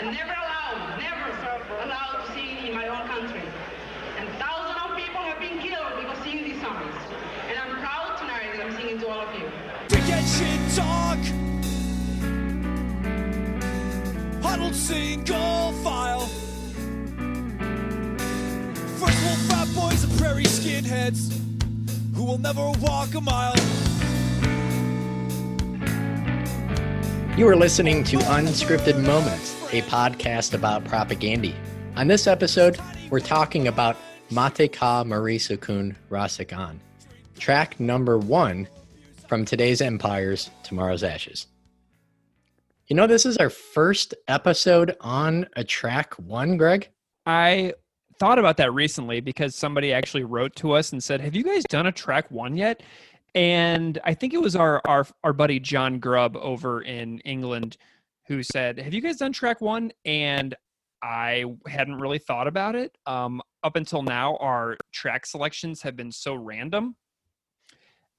and never allowed to sing in my own country. And thousands of people have been killed because singing these songs. And I'm proud tonight that I'm singing to all of you. Forget shit talk. Huddled single file. First world fat boys and prairie skinheads who will never walk a mile. You are listening to Unscripted Moments, a podcast about propaganda. On this episode, we're talking about Mate Ka Moris Ukun Rasik, track number 1 from Today's Empires, Tomorrow's Ashes. You know, this is our first episode on a track 1, Greg? I thought about that recently because somebody actually wrote to us and said, have you guys done a track 1 yet? And I think it was our buddy John Grubb over in England who said, have you guys done track 1? And I hadn't really thought about it. Up until now, our track selections have been so random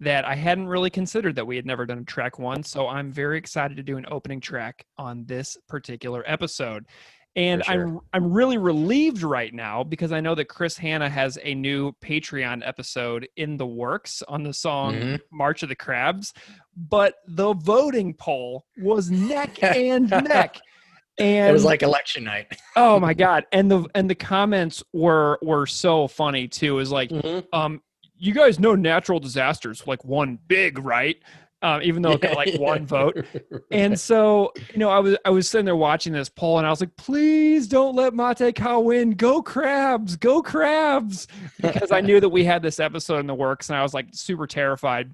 that I hadn't really considered that we had never done a track 1. So I'm very excited to do an opening track on this particular episode. And Sure. I'm really relieved right now because I know that Chris Hanna has a new Patreon episode in the works on the song March of the Crabs, but the voting poll was neck and neck. And it was like election night. Oh my God. And the comments were so funny too. It was like, you guys know natural disasters like won big, right? Even though it got like one vote. And so, you know, I was sitting there watching this poll and I was like, please don't let Mate Ka win. Go Crabs, go Crabs. Because I knew that we had this episode in the works and I was like super terrified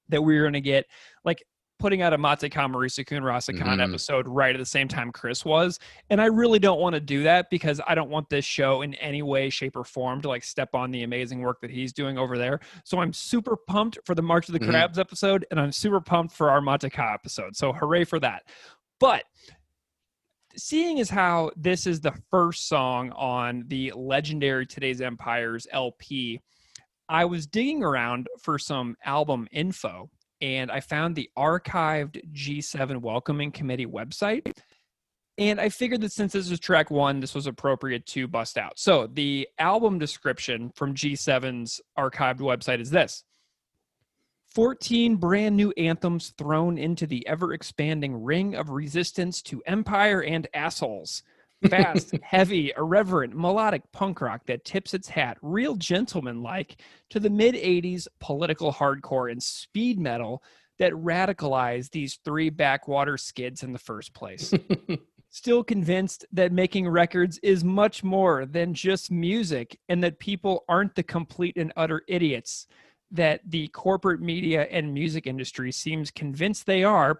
that we were going to get like putting out a Mate Ka Moris Ukun Rasik episode right at the same time Chris was. And I really don't want to do that because I don't want this show in any way, shape, or form to like step on the amazing work that he's doing over there. So I'm super pumped for the March of the Crabs episode, and I'm super pumped for our Mate Ka episode. So hooray for that. But seeing as how this is the first song on the legendary Today's Empires LP, I was digging around for some album info. And I found the archived G7 Welcoming Committee website. And I figured that since this was track 1, this was appropriate to bust out. So the album description from G7's archived website is this: 14 brand new anthems thrown into the ever-expanding ring of resistance to empire and assholes. Fast, heavy, irreverent, melodic punk rock that tips its hat real gentleman-like to the mid-'80s political hardcore and speed metal that radicalized these 3 backwater skids in the first place. Still convinced that making records is much more than just music and that people aren't the complete and utter idiots that the corporate media and music industry seems convinced they are.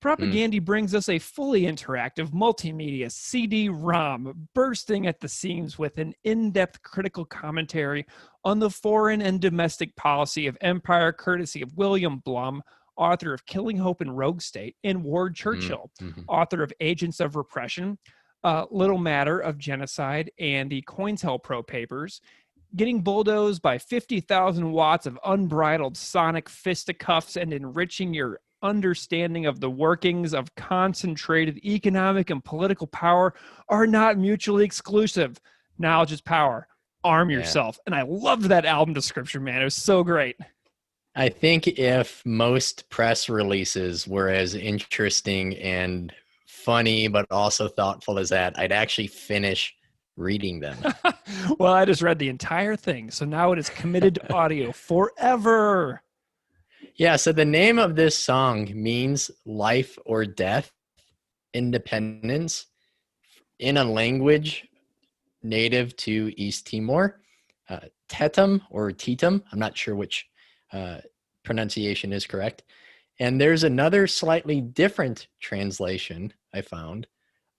Propaganda brings us a fully interactive multimedia CD-ROM bursting at the seams with an in-depth critical commentary on the foreign and domestic policy of empire, courtesy of William Blum, author of Killing Hope and Rogue State, and Ward Churchill, author of Agents of Repression, Little Matter of Genocide, and the COINTELPRO papers, getting bulldozed by 50,000 watts of unbridled sonic fisticuffs and enriching your understanding of the workings of concentrated economic and political power are not mutually exclusive. Knowledge is power. Arm yourself. And I loved that album description, man. It was so great. I think if most press releases were as interesting and funny, but also thoughtful as that, I'd actually finish reading them. Well, I just read the entire thing. So now it is committed to audio forever. Yeah, so the name of this song means life or death, independence, in a language native to East Timor, Tetum or Tetum. I'm not sure which pronunciation is correct. And there's another slightly different translation I found,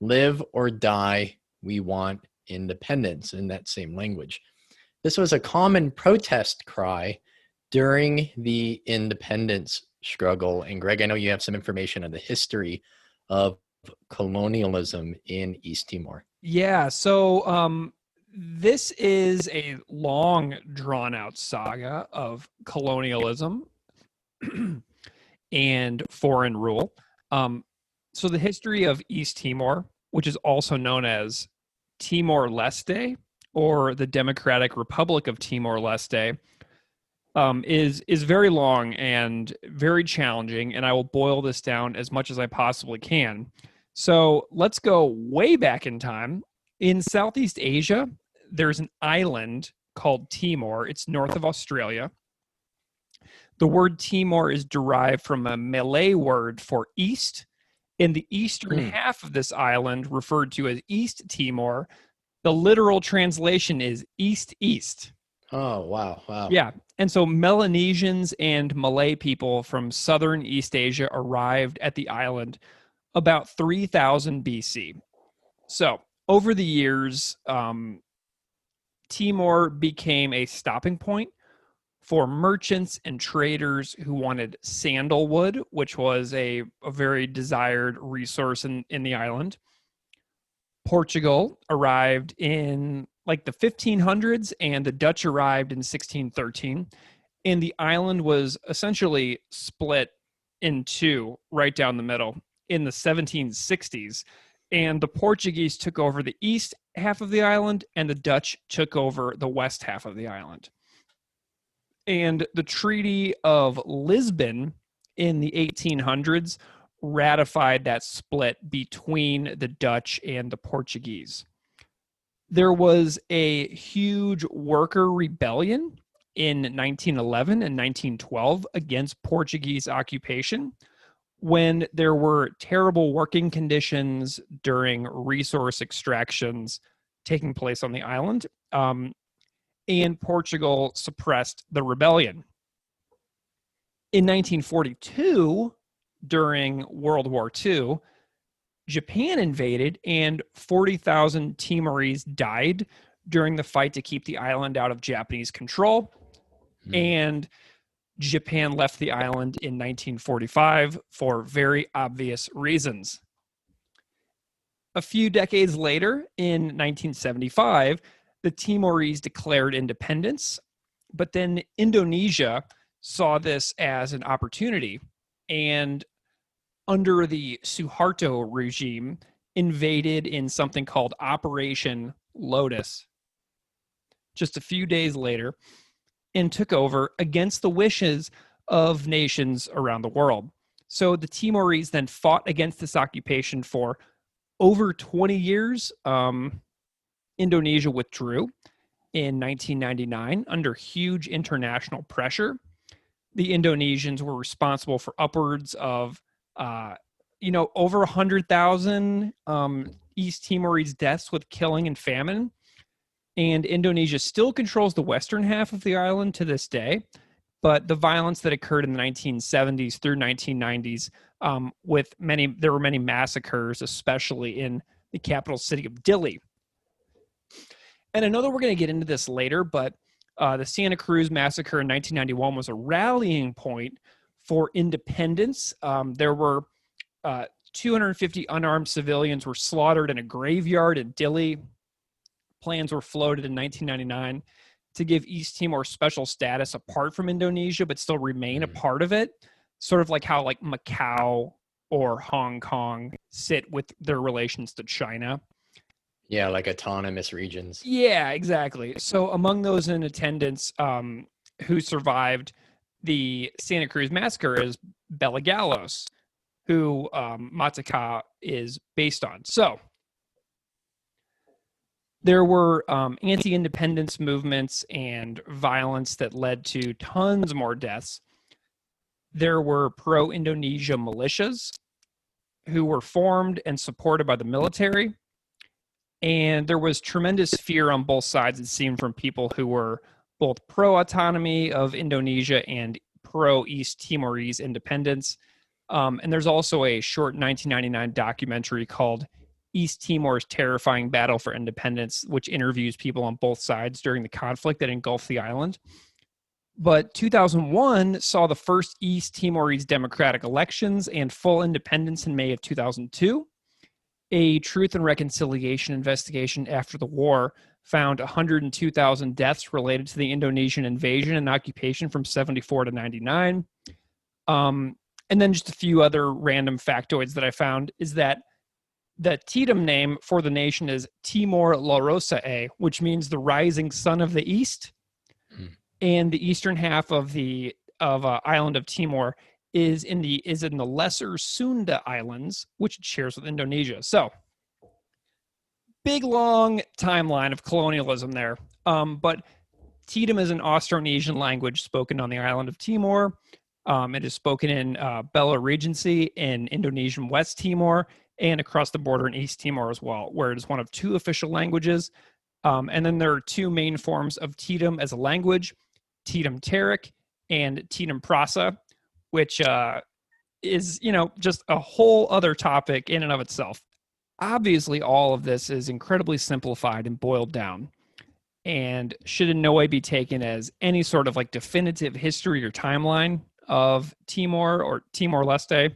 live or die, we want independence, in that same language. This was a common protest cry during the independence struggle. And Greg, I know you have some information on the history of colonialism in East Timor. Yeah, so this is a long, drawn-out saga of colonialism and foreign rule. So the history of East Timor which is also known as Timor-Leste or the Democratic Republic of Timor-Leste, is very long and very challenging, and I will boil this down as much as I possibly can. So let's go way back in time. In Southeast Asia, there's an island called Timor. It's north of Australia. The word Timor is derived from a Malay word for east. In the eastern half of this island, referred to as East Timor, the literal translation is east-east. Oh, wow. Yeah. And so Melanesians and Malay people from southern East Asia arrived at the island about 3000 BC. So over the years, Timor became a stopping point for merchants and traders who wanted sandalwood, which was a very desired resource in the island. Portugal arrived in like the 1500s, and the Dutch arrived in 1613. And the island was essentially split in two right down the middle in the 1760s. And the Portuguese took over the east half of the island, and the Dutch took over the west half of the island. And the Treaty of Lisbon in the 1800s ratified that split between the Dutch and the Portuguese. There was a huge worker rebellion in 1911 and 1912 against Portuguese occupation when there were terrible working conditions during resource extractions taking place on the island. And Portugal suppressed the rebellion. In 1942, during World War II, Japan invaded, and 40,000 Timorese died during the fight to keep the island out of Japanese control. And Japan left the island in 1945 for very obvious reasons. A few decades later, in 1975, the Timorese declared independence, but then Indonesia saw this as an opportunity, and under the Suharto regime, invaded in something called Operation Lotus just a few days later, and took over against the wishes of nations around the world. So the Timorese then fought against this occupation for over 20 years. Indonesia withdrew in 1999 under huge international pressure. The Indonesians were responsible for upwards of, over 100,000 East Timorese deaths with killing and famine. And Indonesia still controls the western half of the island to this day. But the violence that occurred in the 1970s through 1990s, there were many massacres, especially in the capital city of Dili. And I know that we're going to get into this later, but the Santa Cruz massacre in 1991 was a rallying point for independence. There were 250 unarmed civilians were slaughtered in a graveyard in Dili. Plans were floated in 1999 to give East Timor special status apart from Indonesia, but still remain a part of it. Sort of like how like Macau or Hong Kong sit with their relations to China. Yeah, like autonomous regions. Yeah, exactly. So among those in attendance who survived the Santa Cruz massacre is Bela Gallos, who Mataka is based on. So there were anti-independence movements and violence that led to tons more deaths. There were pro-Indonesia militias who were formed and supported by the military. And there was tremendous fear on both sides, it seemed, from people who were both pro-autonomy of Indonesia and pro-East Timorese independence. And there's also a short 1999 documentary called East Timor's Terrifying Battle for Independence, which interviews people on both sides during the conflict that engulfed the island. But 2001 saw the first East Timorese democratic elections and full independence in May of 2002. A Truth and Reconciliation investigation after the war found 102,000 deaths related to the Indonesian invasion and occupation from 74 to 99. And then just a few other random factoids that I found is that The Tetum name for the nation is Timor La Rosa, which means the rising sun of the east. And the eastern half of the island of Timor is in the Lesser Sunda Islands, which it shares with Indonesia. So, big long timeline of colonialism there. But Tetum is an Austronesian language spoken on the island of Timor. It is spoken in Bela Regency in Indonesian West Timor and across the border in East Timor as well, where it is one of 2 official languages. And then there are 2 main forms of Tetum as a language, Tetum Tarik and Tetum Prasa, which is, just a whole other topic in and of itself. Obviously, all of this is incredibly simplified and boiled down and should in no way be taken as any sort of like definitive history or timeline of Timor or Timor-Leste.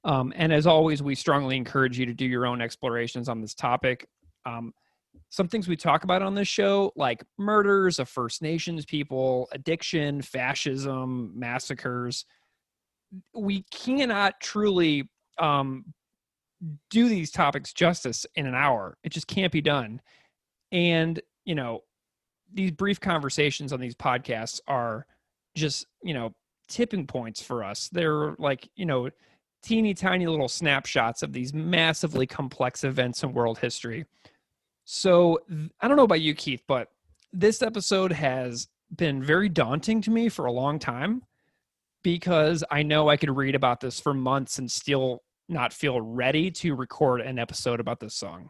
And as always, we strongly encourage you to do your own explorations on this topic. Some things we talk about on this show, like murders of First Nations people, addiction, fascism, massacres, we cannot truly do these topics justice in an hour. It just can't be done. And, these brief conversations on these podcasts are just, tipping points for us. They're like, teeny tiny little snapshots of these massively complex events in world history. So I don't know about you, Keith, but this episode has been very daunting to me for a long time because I know I could read about this for months and still not feel ready to record an episode about this song.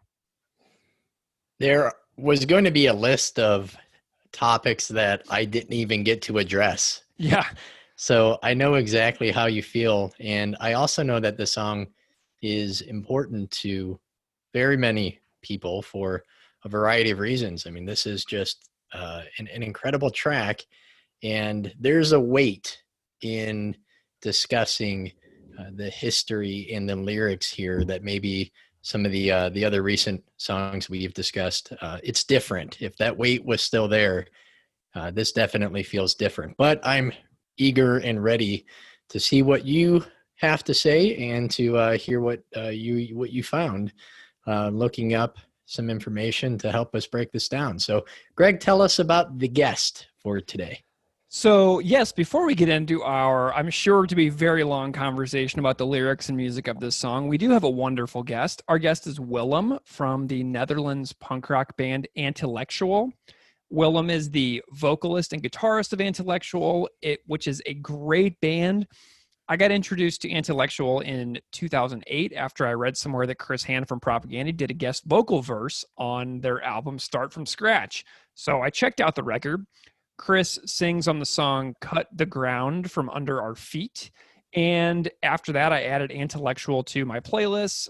There was going to be a list of topics that I didn't even get to address. Yeah. So I know exactly how you feel. And I also know that the song is important to very many people for a variety of reasons. I mean, this is just an incredible track. And there's a weight in discussing the history and the lyrics here that maybe some of the other recent songs we've discussed, it's different. If that weight was still there, this definitely feels different. But I'm eager and ready to see what you have to say and to hear what you found, looking up some information to help us break this down. So, Greg, tell us about the guest for today. So, yes, before we get into our, I'm sure to be very long conversation about the lyrics and music of this song, we do have a wonderful guest. Our guest is Willem from the Netherlands punk rock band Antillectual. Willem is the vocalist and guitarist of Antillectual, which is a great band. I got introduced to Antillectual in 2008 after I read somewhere that Chris Hand from Propaganda did a guest vocal verse on their album Start From Scratch. So I checked out the record. Chris sings on the song Cut the Ground From Under Our Feet. And after that, I added Antillectual to my playlist.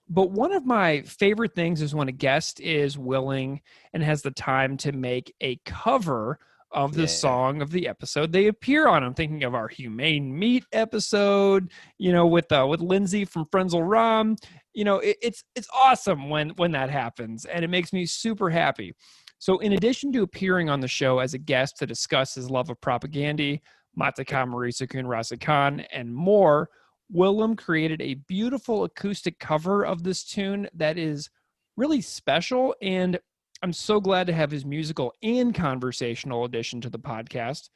But one of my favorite things is when a guest is willing and has the time to make a cover of the song of the episode they appear on. I'm thinking of our Humane Meat episode, with Lindsay from Frenzal Rum. It's awesome when that happens, and it makes me super happy. So in addition to appearing on the show as a guest to discuss his love of Propaganda, Mataka Moris Ukun Rasik, and more, Willem created a beautiful acoustic cover of this tune that is really special, and I'm so glad to have his musical and conversational addition to the podcast.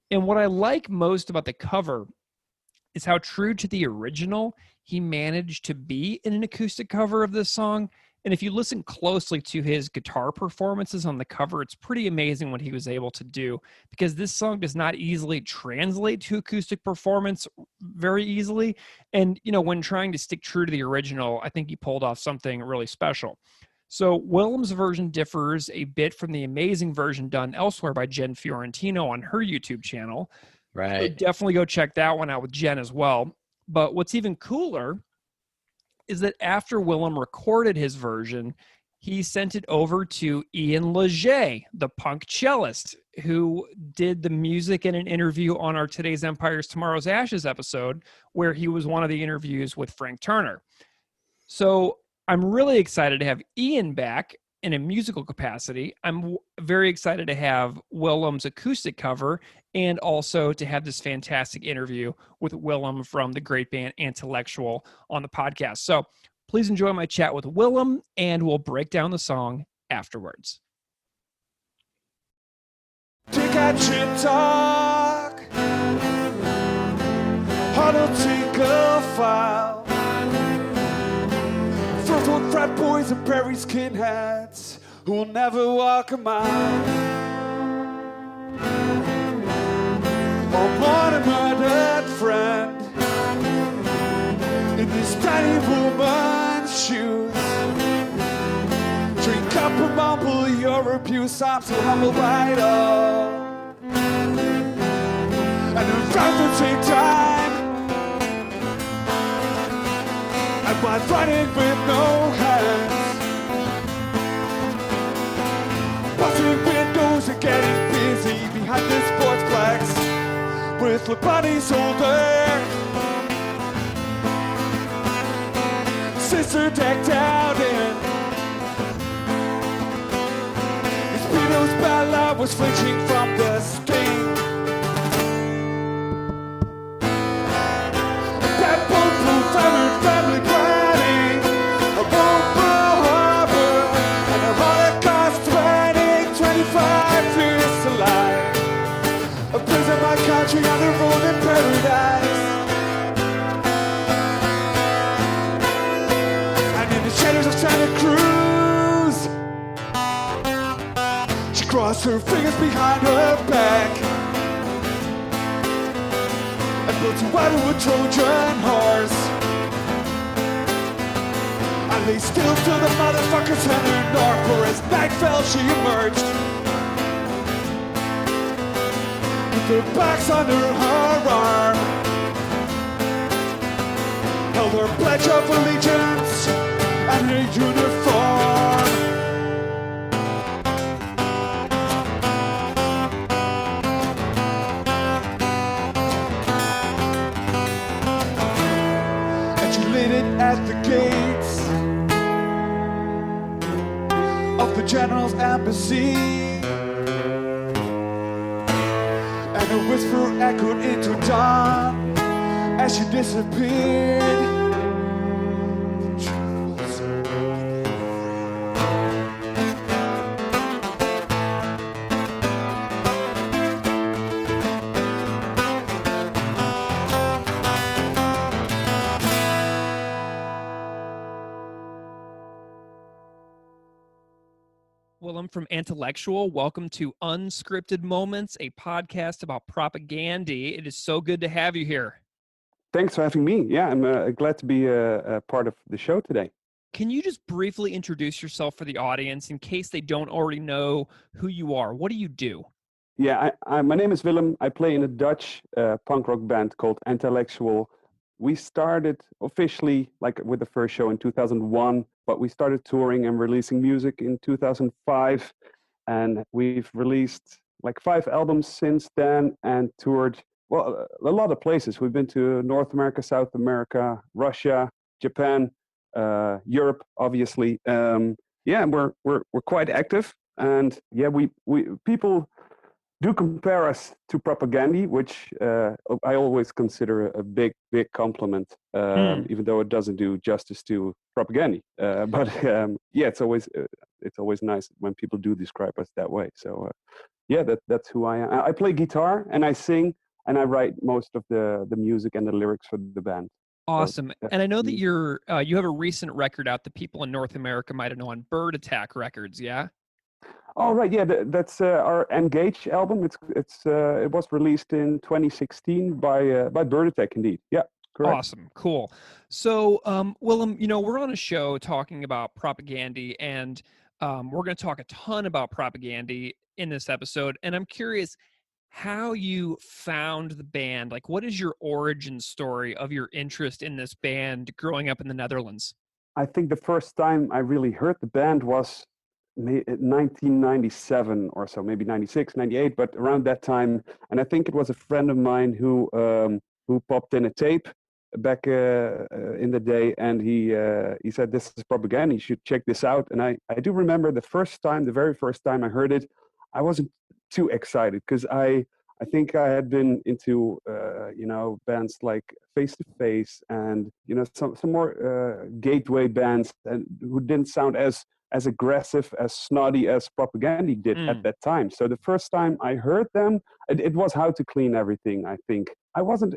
And what I like most about the cover is how true to the original he managed to be in an acoustic cover of this song. And if you listen closely to his guitar performances on the cover, it's pretty amazing what he was able to do, because this song does not easily translate to acoustic performance very easily. And, when trying to stick true to the original, I think he pulled off something really special. So Willem's version differs a bit from the amazing version done elsewhere by Jen Fiorentino on her YouTube channel. Right. So definitely go check that one out with Jen as well. But what's even cooler is that after Willem recorded his version, he sent it over to Ian Legge, the punk cellist, who did the music in an interview on our Today's Empires, Tomorrow's Ashes episode, where he was one of the interviews with Frank Turner. So I'm really excited to have Ian back in a musical capacity. I'm very excited to have Willem's acoustic cover and also to have this fantastic interview with Willem from the great band Antillectual on the podcast. So Please enjoy my chat with Willem, and we'll break down the song afterwards. Take a trip talk, huddle tingle file. First world frat boys and prairie skinheads who will never walk a mile. Or mourn a murdered friend in this tiny woman's shoes. Drink up and mumble your abuse. I'm so humbled by it all. And in fact, to take time, and by running with no hands, busting windows and getting busy behind the sportsplex with the buddies older. Sister decked out in his Speedo's Bella was flinching from the sting. That boat flew family planning, a Pearl Harbor, and a Holocaust wedding, 25 years to life. A prison my country on the road in paradise. Shadows of Santa Cruz. She crossed her fingers behind her back and built a Wildwood Trojan horse. I lay still till the motherfuckers headed north, for as night fell she emerged with her backs under her arm, held her pledge of allegiance and her uniform. And she lit it at the gates of the general's embassy, and her whisper echoed into dawn as she disappeared. Willem from Antillectual, welcome to Unscripted Moments, a podcast about propaganda. It is so good to have you here. Thanks for having me. Yeah, I'm glad to be a part of the show today. Can you just briefly introduce yourself for the audience in case they don't already know who you are? What do you do? Yeah, my name is Willem. I play in a Dutch punk rock band called Antillectual. We started officially with the first show in 2001, but we started touring and releasing music in 2005. And we've released 5 albums since then and toured, a lot of places. We've been to North America, South America, Russia, Japan, Europe, obviously. We're quite active. And yeah, we people do compare us to propaganda, which I always consider a big compliment, even though it doesn't do justice to propaganda. It's always nice when people do describe us that way. So that's who I am. I play guitar and I sing and I write most of the music and the lyrics for the band. Awesome. And I know that you have a recent record out that people in North America might have known, Bird Attack Records, yeah? Oh right, yeah, that's our Engage album. It was released in 2016 by Bird Attack, indeed. Yeah, correct. Awesome, cool. So, Willem, we're on a show talking about propaganda, and we're going to talk a ton about propaganda in this episode. And I'm curious how you found the band. What is your origin story of your interest in this band growing up in the Netherlands? I think the first time I really heard the band was 1997 or so, maybe 96, 98, but around that time. And I think it was a friend of mine who popped in a tape back in the day, and he said, "This is propaganda, you should check this out." And I do remember the very first time I heard it, I wasn't too excited because I I think I had been into, bands like Face to Face and, some more gateway bands and who didn't sound as aggressive, as snotty as Propaganda did at that time. So the first time I heard them, it was How to Clean Everything, I think. I wasn't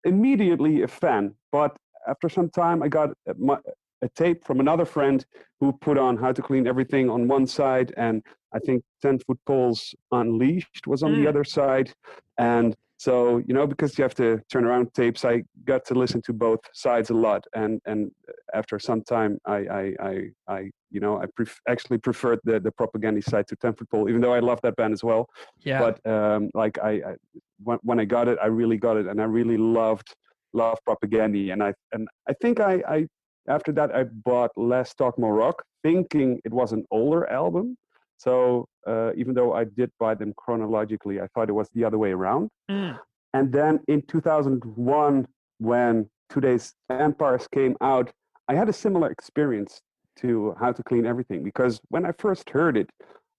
immediately a fan, but after some time I got a tape from another friend who put on How to Clean Everything on one side, and I think 10 Foot Poles Unleashed was on the other side. And so, because you have to turn around tapes, I got to listen to both sides a lot. And after some time, I actually preferred the Propaganda side to 10 Foot Pole, even though I love that band as well. Yeah. But when I got it, I really got it, and I really loved Propaganda. And I think I after that I bought Less Talk More Rock, thinking it was an older album. So even though I did buy them chronologically, I thought it was the other way around. And then in 2001, when Today's Empires came out, I had a similar experience to How to Clean Everything, because when I first heard it,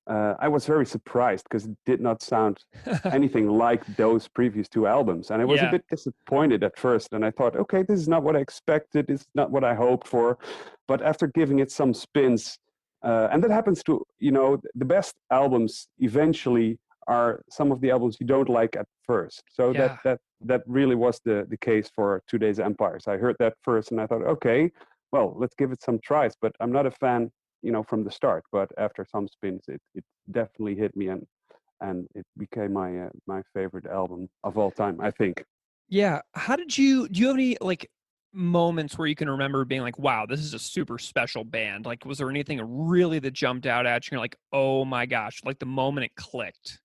I was very surprised because it did not sound anything like those previous two albums. And I was a bit disappointed at first. And I thought, okay, this is not what I expected. It's not what I hoped for. But after giving it some spins, and that happens to, the best albums eventually are some of the albums you don't like at first. So that really was the case for Today's Empires. I heard that first and I thought, okay, well, let's give it some tries. But I'm not a fan, from the start. But after some spins, it definitely hit me, and it became my favorite album of all time, I think. Yeah. Do you have any moments where you can remember being like, wow, this is a super special band? Like, was there anything really that jumped out at you? You're like, oh my gosh, like the moment it clicked.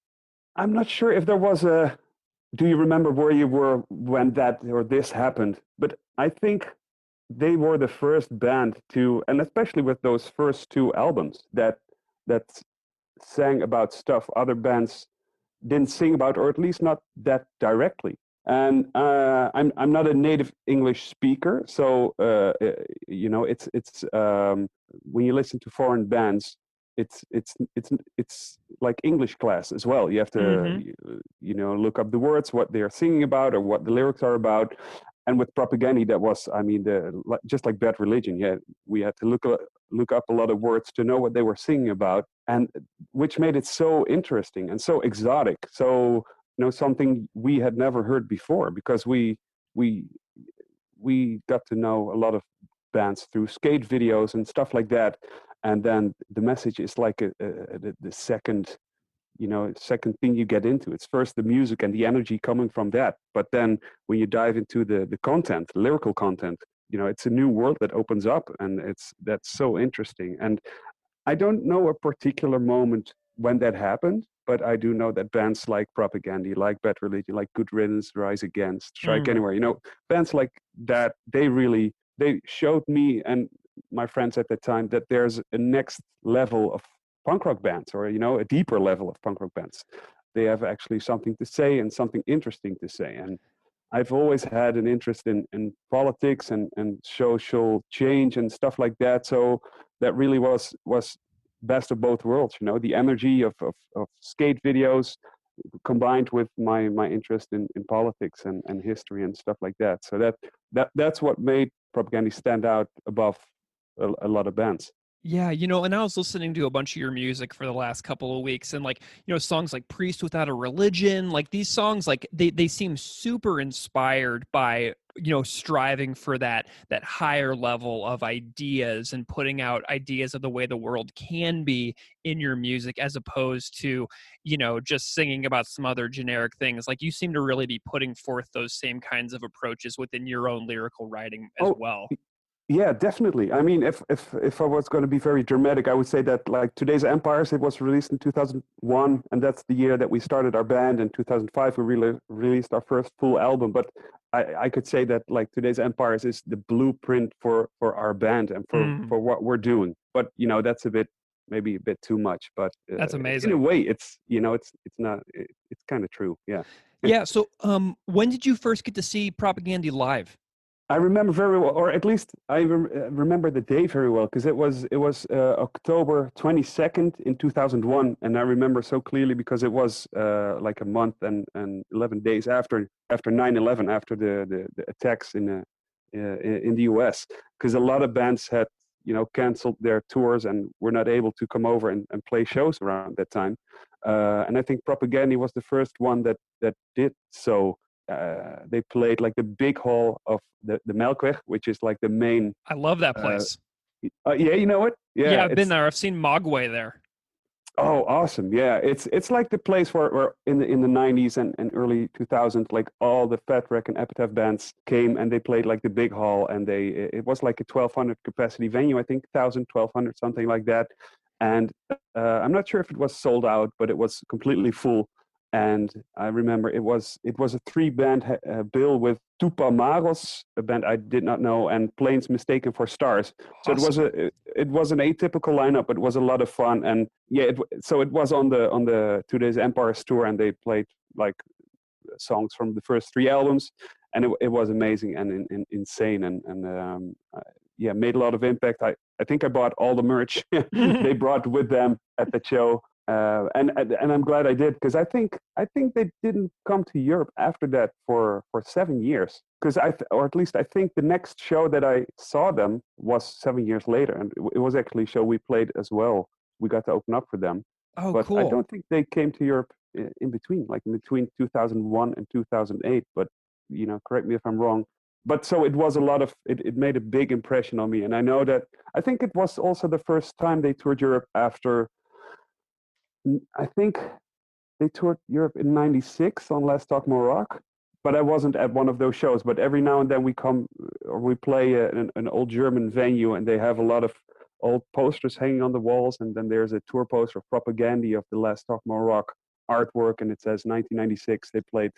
I'm not sure if there was do you remember where you were when that or this happened? But I think they were the first band to, and especially with those first two albums, that sang about stuff other bands didn't sing about, or at least not that directly. And I'm not a native English speaker, so it's when you listen to foreign bands, it's like English class as well. You have to look up the words, what they are singing about, or what the lyrics are about. And with Propaganda, that was, just like Bad Religion. Yeah, we had to look up a lot of words to know what they were singing about, and which made it so interesting and so exotic. So something we had never heard before, because we got to know a lot of bands through skate videos and stuff like that. And then the message is like the second thing you get into. It's first the music and the energy coming from that, but then when you dive into the content, lyrical content, it's a new world that opens up, and that's so interesting. And I don't know a particular moment when that happened, but I do know that bands like Propaganda, like Bad Religion, like Good Riddance, Rise Against, Strike Anywhere, bands like that, they showed me and my friends at the time that there's a next level of punk rock bands, or a deeper level of punk rock bands. They have actually something to say and something interesting to say. And I've always had an interest in politics and social change and stuff like that. So that really was best of both worlds. The energy of skate videos combined with my interest in politics and history and stuff like that. So that's what made Propaganda stand out above a lot of bands. Yeah, and I was listening to a bunch of your music for the last couple of weeks, and songs like Priest Without a Religion, like these songs, like they seem super inspired by, striving for that higher level of ideas and putting out ideas of the way the world can be in your music, as opposed to, just singing about some other generic things. Like, you seem to really be putting forth those same kinds of approaches within your own lyrical writing as well. Yeah, definitely. I mean, if I was going to be very dramatic, I would say that like Today's Empires, it was released in 2001, and that's the year that we started our band. In 2005, we released our first full album. But I could say that like Today's Empires is the blueprint for our band and for what we're doing. But that's maybe a bit too much. But that's amazing. In a way, it's kind of true. Yeah. Yeah. So, when did you first get to see Propaganda live? I remember very well, or at least I remember the day very well, because it was October 22nd in 2001, and I remember so clearly because it was like a month and 11 days after 9/11, after the attacks in the US, because a lot of bands had canceled their tours and were not able to come over and play shows around that time, and I think Propaganda was the first one that did so. They played like the big hall of the Melkweg, which is like the main. I love that place. Yeah, you know it. Yeah, I've been there. I've seen Mogwai there. Oh, awesome! Yeah, it's like the place where in the 90s and early 2000s, like all the Fat Wreck and Epitaph bands came and they played like the big hall, and it was like a 1,200 capacity venue, I think 1,000, 1,200, something like that. And I'm not sure if it was sold out, but it was completely full. And I remember it was a 3-band bill with Tupamaros, a band I did not know, and Planes Mistaken for Stars. So it was an atypical lineup, but it was a lot of fun. And yeah, so it was on the 2 Days Empires tour, and they played like songs from the first 3 albums, and it was amazing and insane, and yeah, made a lot of impact. I think I bought all the merch they brought with them at the show. And I'm glad I did, because I think they didn't come to Europe after that for 7 years, because or at least I think the next show that I saw them was 7 years later, and it was actually a show we played as well. We got to open up for them. Oh, but cool. I don't think they came to Europe in between 2001 and 2008. But correct me if I'm wrong. But so it was a lot of it made a big impression on me, and I know that I think it was also the first time they toured Europe after. I think they toured Europe in '96 on Let's Talk More Rock, but I wasn't at one of those shows. But every now and then we play an old German venue, and they have a lot of old posters hanging on the walls, and then there's a tour poster of Propaganda of the Let's Talk More Rock artwork, and it says 1996. They played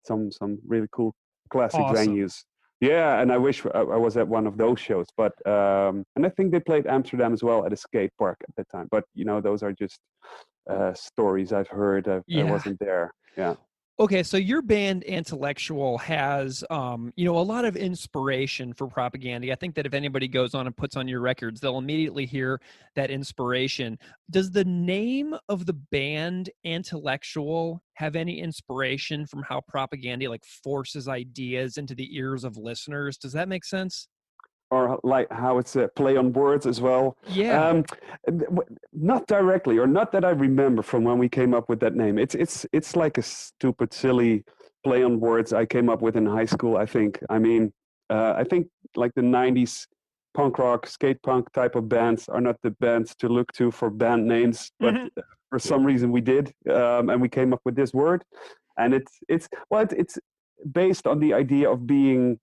some really cool classic venues. Yeah, and I wish I was at one of those shows. But and I think they played Amsterdam as well at a skate park at the time. But those are just stories I've heard. I wasn't there. Yeah. Okay, so your band Antillectual has, a lot of inspiration for Propaganda. I think that if anybody goes on and puts on your records, they'll immediately hear that inspiration. Does the name of the band Antillectual have any inspiration from how Propaganda forces ideas into the ears of listeners? Does that make sense? Or like how it's a play on words as well. Yeah. Not directly, or not that I remember from when we came up with that name. It's like a stupid, silly play on words I came up with in high school, I think. I mean, I think like the 90s punk rock, skate punk type of bands are not the bands to look to for band names, but for some reason we did, and we came up with this word. And it's based on the idea of being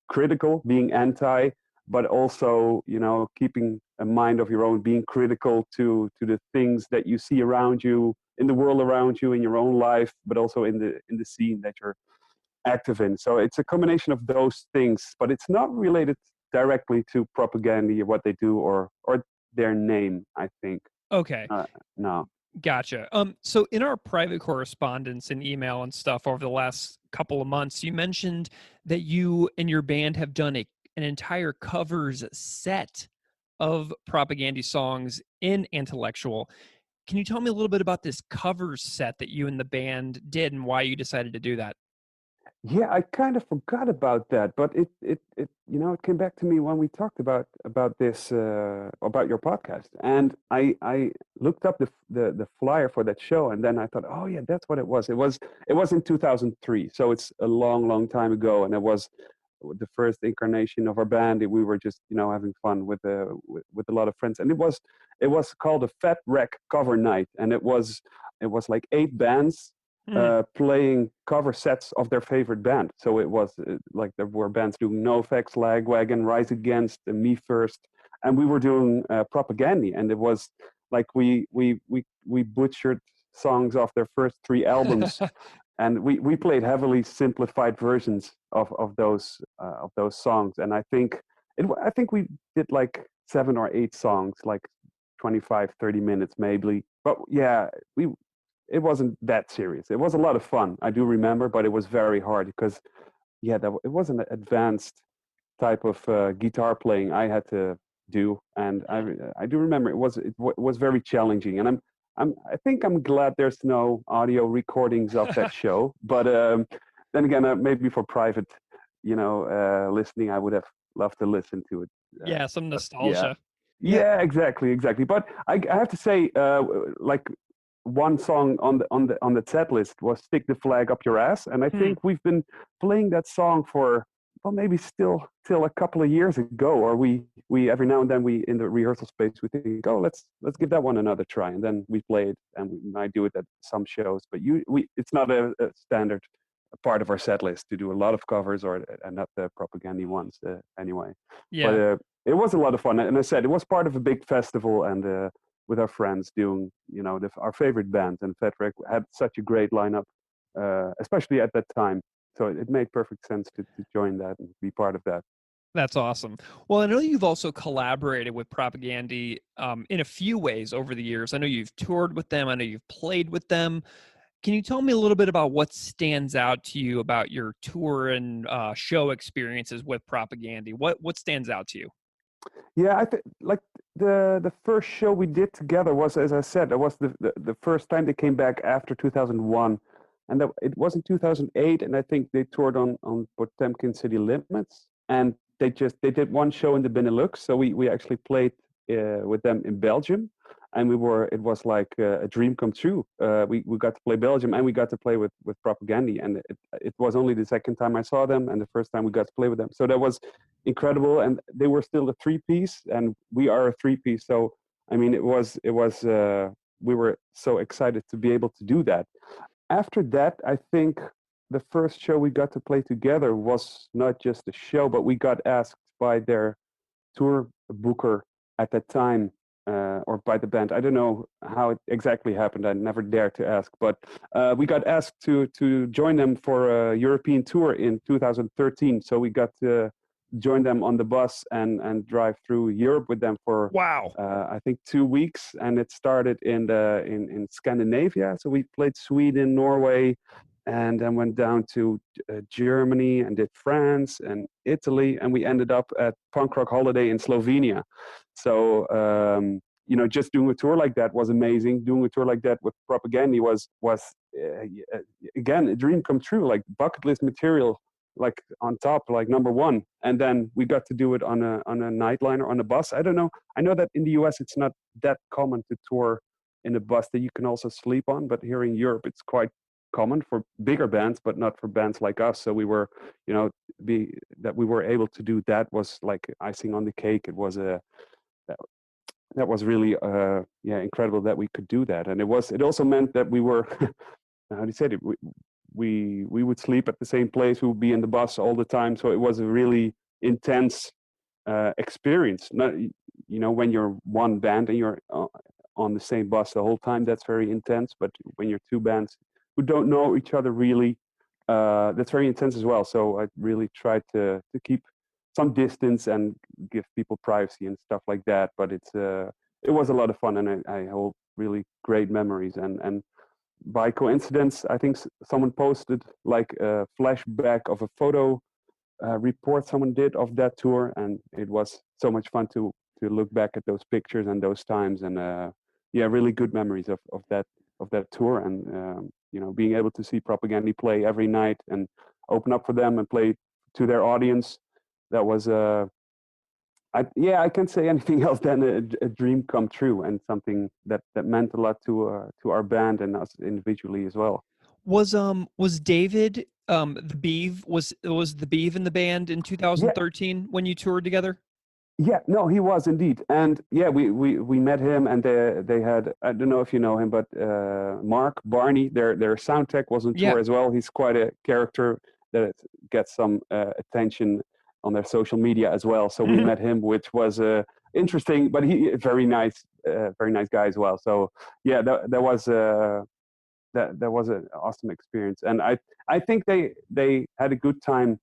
critical, being anti, but also, keeping a mind of your own, being critical to the things that you see around you, in the world around you, in your own life, but also in the scene that you're active in. So it's a combination of those things, but it's not related directly to Propaganda, what they do, or their name, I think. Okay. No. Gotcha. So in our private correspondence and email and stuff over the last couple of months, you mentioned that you and your band have done an entire covers set of Propaganda songs in Antillectual. Can you tell me a little bit about this covers set that you and the band did and why you decided to do that? Yeah, I kind of forgot about that, but it came back to me when we talked about this about your podcast, and I looked up the flyer for that show, and then I thought, oh yeah, that's what it was. It was in 2003, so it's a long time ago, and it was the first incarnation of our band. We were just having fun with a lot of friends, and it was called a Fat Wreck cover night, and it was like 8 bands. Playing cover sets of their favorite band. So it was like there were bands doing NoFX, Lagwagon, Rise Against, and Me First, and we were doing Propaganda, and it was like we butchered songs off their first 3 albums, and we played heavily simplified versions of those songs, and I think we did like 7 or 8 songs, like 25-30 minutes maybe, but yeah, it wasn't that serious. It was a lot of fun, I do remember, but it was very hard because yeah, it was an advanced type of guitar playing I had to do, and I do remember it was very challenging, and I think I'm glad there's no audio recordings of that show, but then again, maybe for private, listening, I would have loved to listen to it. Yeah, some But yeah, nostalgia. yeah, exactly. But I have to say, like one song on the set list was "Stick the Flag Up Your Ass," and I think we've been playing that song for, well, maybe still till a couple of years ago, or we every now and then we in the rehearsal space we think, oh, let's give that one another try, and then we play it, and we might do it at some shows, but it's not a standard part of our set list to do a lot of covers, or and not the propaganda ones anyway. Yeah. But it was a lot of fun, and I said it was part of a big festival, and with our friends doing, our favorite band, and Vetrek had such a great lineup, especially at that time. So it made perfect sense to join that and be part of that. That's awesome. Well, I know you've also collaborated with Propagandy in a few ways over the years. I know you've toured with them. I know you've played with them. Can you tell me a little bit about what stands out to you about your tour and show experiences with Propagandy? What stands out to you? Yeah, I think like the first show we did together was, as I said, that was the first time they came back after 2001, and it was in 2008, and I think they toured on Potemkin City Limits, and they did one show in the Benelux, so we actually played with them in Belgium, and it was like a dream come true. We got to play Belgium, and we got to play with Propagandy, and it was only the second time I saw them, and the first time we got to play with them. So that was incredible, and they were still a three-piece, and we are a three-piece. So I mean, it was we were so excited to be able to do that. After that, I think the first show we got to play together was not just a show, but we got asked by their tour booker at that time, or by the band. I don't know how it exactly happened. I never dared to ask, but we got asked to join them for a European tour in 2013. So we got to join them on the bus and drive through Europe with them for Wow. I think 2 weeks, and it started in Scandinavia. So we played Sweden, Norway, and then went down to Germany and did France and Italy, and we ended up at Punk Rock Holiday in Slovenia. So just doing a tour like that was amazing. Doing a tour like that with Propagandy was again a dream come true, like bucket list material, like on top, like number one. And then we got to do it on a nightliner on a bus. I don't know. I know that in the US it's not that common to tour in a bus that you can also sleep on, but here in Europe it's quite common for bigger bands, but not for bands like us. So we were, that we were able to do that was like icing on the cake. It was that was really incredible that we could do that, and it also meant that we were how do you say it? We would sleep at the same place. We would be in the bus all the time. So it was a really intense experience. Not, when you're one band and you're on the same bus the whole time, that's very intense. But when you're two bands who don't know each other really, that's very intense as well. So I really tried to keep some distance and give people privacy and stuff like that. But it was a lot of fun, and I hold really great memories. And by coincidence, I think someone posted like a flashback of a photo report someone did of that tour, and it was so much fun to look back at those pictures and those times, and really good memories of that tour, and being able to see Propagandy play every night and open up for them and play to their audience. That was I can't say anything else than a dream come true, and something that meant a lot to our band and us individually as well. Was David the Beeve was the Beeve in the band in 2013 when you toured together? Yeah, no, he was indeed, and yeah, we met him, and they had, I don't know if you know him, but Mark Barney, their sound tech, was on tour as well. He's quite a character that gets some attention on their social media as well. So we met him, which was interesting, but he very nice guy as well. So yeah, that was an awesome experience, and I think they had a good time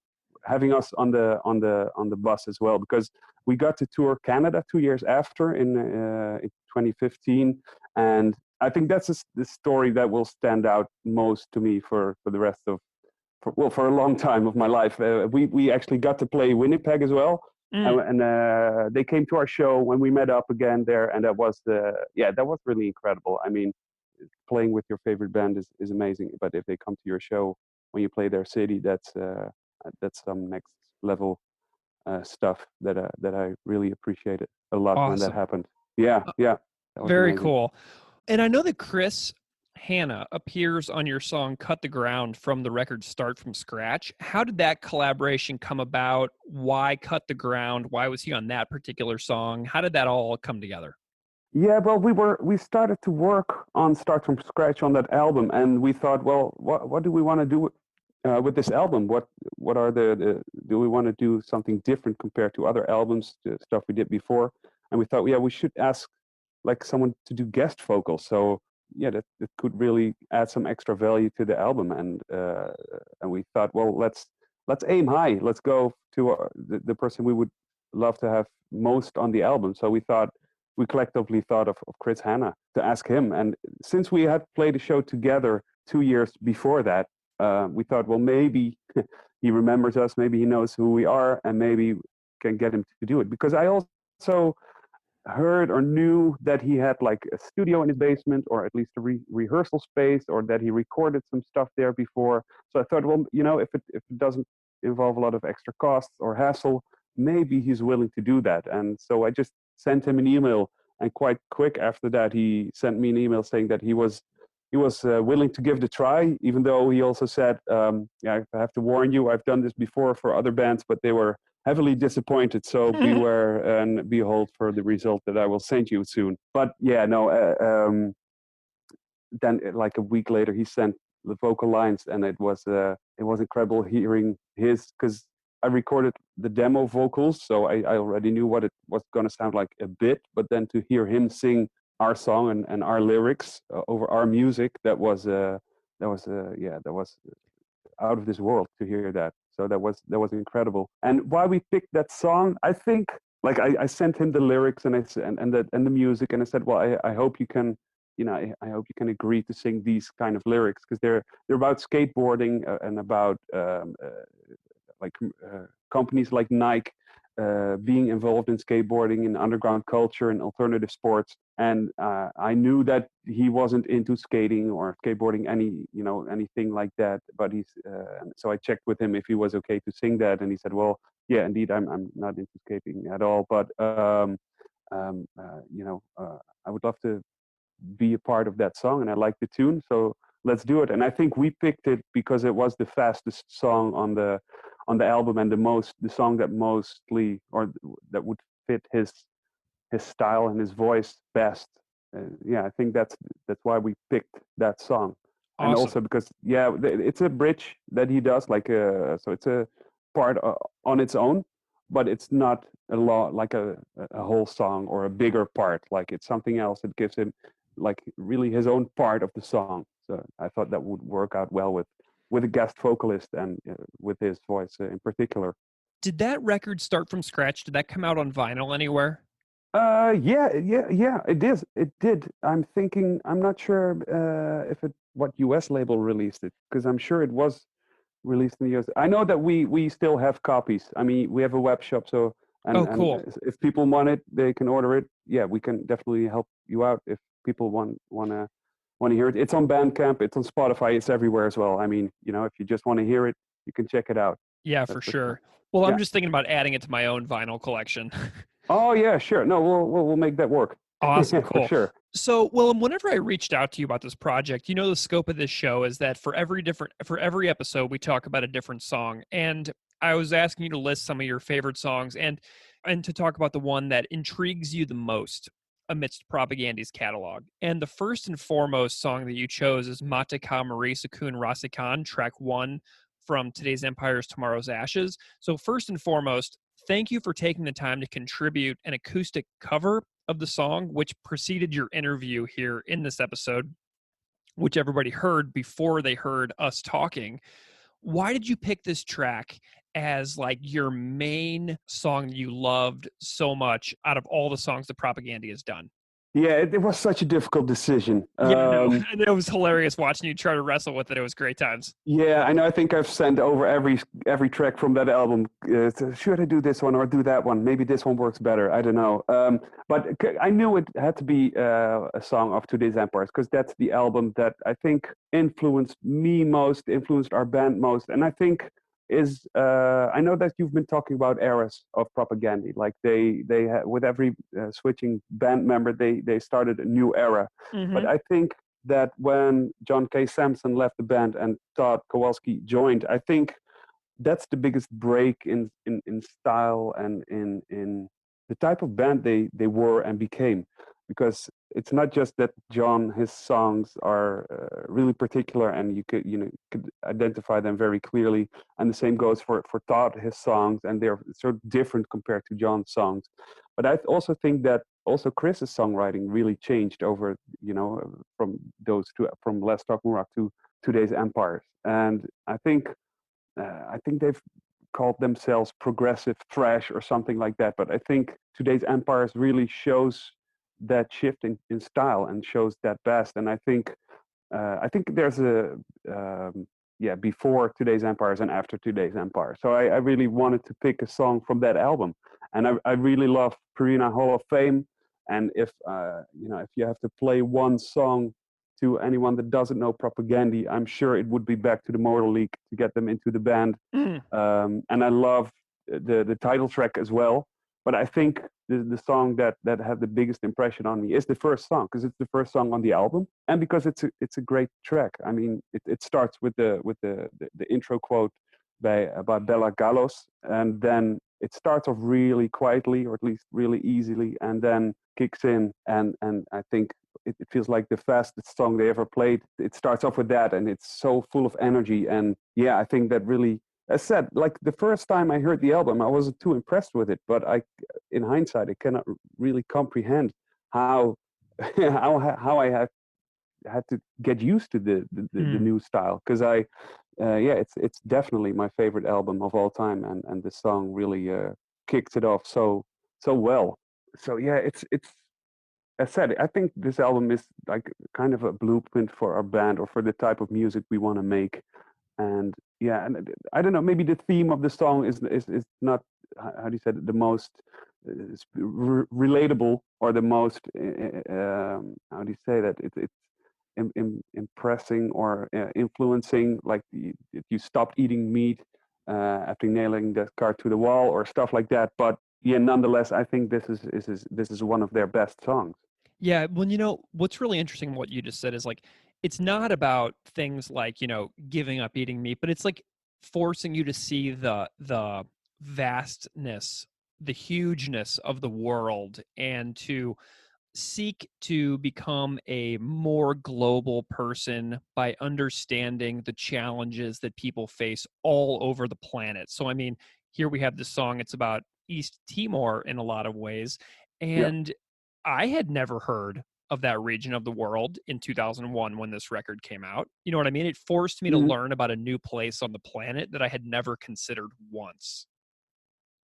having us on the bus as well, because we got to tour Canada 2 years after in 2015, and I think that's the story that will stand out most to me for the rest of for a long time of my life. We actually got to play Winnipeg as well, and they came to our show when we met up again there, and that was really incredible. I mean, playing with your favorite band is amazing, but if they come to your show when you play their city, that's some next level stuff that I really appreciated a lot when that happened. Yeah. That was very amazing. cool. And I know that Chris Hanna appears on your song Cut the Ground from the record Start from Scratch. How did that collaboration come about? Why Cut the Ground? Why was he on that particular song? How did that all come together? Yeah, well, we started to work on Start from Scratch on that album, and we thought, well, what do we want to do with this album? What are do we want to do something different compared to other albums, the stuff we did before? And we thought, yeah, we should ask like someone to do guest vocals. So yeah, that could really add some extra value to the album. And we thought, well, let's aim high. Let's go to the person we would love to have most on the album. So we collectively thought of Chris Hanna to ask him. And since we had played a show together 2 years before that, we thought, well, maybe he remembers us, maybe he knows who we are, and maybe can get him to do it. Because I also heard or knew that he had like a studio in his basement, or at least a rehearsal space, or that he recorded some stuff there before. So I thought, well, if it doesn't involve a lot of extra costs or hassle, maybe he's willing to do that. And so I just sent him an email, and quite quick after that, he sent me an email saying that he was willing to give it a try, even though he also said, I have to warn you, I've done this before for other bands, but they were heavily disappointed. So beware and behold for the result that I will send you soon. But yeah, no, then like a week later, he sent the vocal lines, and it was incredible hearing his, because I recorded the demo vocals, so I already knew what it was going to sound like a bit, but then to hear him sing our song and our lyrics over our music, that was out of this world to hear that. So that was incredible. And why we picked that song, I think, like I sent him the lyrics and the music, and I said, well, I hope you can, I hope you can agree to sing these kind of lyrics, because they're about skateboarding and about companies like Nike being involved in skateboarding and underground culture and alternative sports. And I knew that he wasn't into skating or skateboarding, anything like that. But so I checked with him if he was okay to sing that, and he said, well, yeah, indeed, I'm not into skating at all, but I would love to be a part of that song, and I like the tune, so let's do it. And I think we picked it because it was the fastest song on the album, and the song that mostly, or that would fit his style and his voice best. I think that's why we picked that song. Awesome. And also because it's a bridge that he does, so it's a part on its own, but it's not a lot like a whole song or a bigger part. Like it's something else that gives him like really his own part of the song. So I thought that would work out well with a guest vocalist and with his voice in particular. Did that record Start from Scratch? Did that come out on vinyl anywhere? Yeah, it did. I'm not sure what US label released it, because I'm sure it was released in the US. I know that we still have copies. I mean, we have a web shop, so cool. And if people want it, they can order it. Yeah, we can definitely help you out if people want to hear it. It's on Bandcamp, it's on Spotify, it's everywhere as well. I mean, if you just want to hear it, you can check it out. Yeah, for sure. Well, I'm just thinking about adding it to my own vinyl collection. Oh yeah, sure. No, we'll make that work. Awesome, cool. For sure. So, Willem, whenever I reached out to you about this project, the scope of this show is that for every episode, we talk about a different song. And I was asking you to list some of your favorite songs and to talk about the one that intrigues you the most amidst Propaganda's catalog. And the first and foremost song that you chose is Mateka Moris Ukun Rasik, track 1 from Today's Empires, Tomorrow's Ashes. So first and foremost, thank you for taking the time to contribute an acoustic cover of the song, which preceded your interview here in this episode, which everybody heard before they heard us talking. Why did you pick this track as like your main song that you loved so much out of all the songs that Propaganda has done? Yeah, it was such a difficult decision. Yeah, no, and it was hilarious watching you try to wrestle with it. It was great times. Yeah, I know. I think I've sent over every track from that album. Should I do this one or do that one? Maybe this one works better. I don't know. But I knew it had to be a song of Today's Empires because that's the album that I think influenced me most, influenced our band most, and I think is I know that you've been talking about eras of propaganda. Like with every switching band member, they started a new era. But I think that when John K. Sampson left the band and Todd Kowalski joined, I think that's the biggest break in style and in the type of band they were and became. Because it's not just that John, his songs are really particular and you could identify them very clearly, and the same goes for Todd, his songs, and they're sort of different compared to John's songs. But I also think that also Chris's songwriting really changed over, from those two, from Let's Talk More to Today's Empires. And I think they've called themselves progressive thrash or something like that. But I think Today's Empires really shows that shift in style and shows that best. And I think there's before Today's Empires and after Today's Empire. So I really wanted to pick a song from that album, and I really love Purina Hall of Fame. And if if you have to play one song to anyone that doesn't know Propaganda, I'm sure it would be Back to the Motor League to get them into the band. And I love the title track as well. But I think the song that had the biggest impression on me is the first song, because it's the first song on the album, and because it's a great track. I mean, it starts with the intro quote by Bella Gallos, and then it starts off really quietly, or at least really easily, and then kicks in, and I think it feels like the fastest song they ever played. It starts off with that, and it's so full of energy, and yeah, I think that really. As said, like the first time I heard the album, I wasn't too impressed with it. But in hindsight, I cannot really comprehend how how I had to get used to the new style. Because it's definitely my favorite album of all time, and the song really kicks it off so well. So yeah, it's as said, I think this album is like kind of a blueprint for our band or for the type of music we want to make. And yeah, and I don't know, maybe the theme of the song is not, how do you say it, the most relatable, or the most how do you say that, it's impressing or influencing, like you stopped eating meat after nailing the car to the wall or stuff like that. But yeah, nonetheless, I think this is one of their best songs. Yeah, well, what's really interesting, what you just said, is like, it's not about things like, giving up eating meat, but it's like forcing you to see the vastness, the hugeness of the world, and to seek to become a more global person by understanding the challenges that people face all over the planet. So, I mean, here we have this song, it's about East Timor in a lot of ways. And I had never heard of that region of the world in 2001 when this record came out. You know what I mean? It forced me to learn about a new place on the planet that I had never considered once.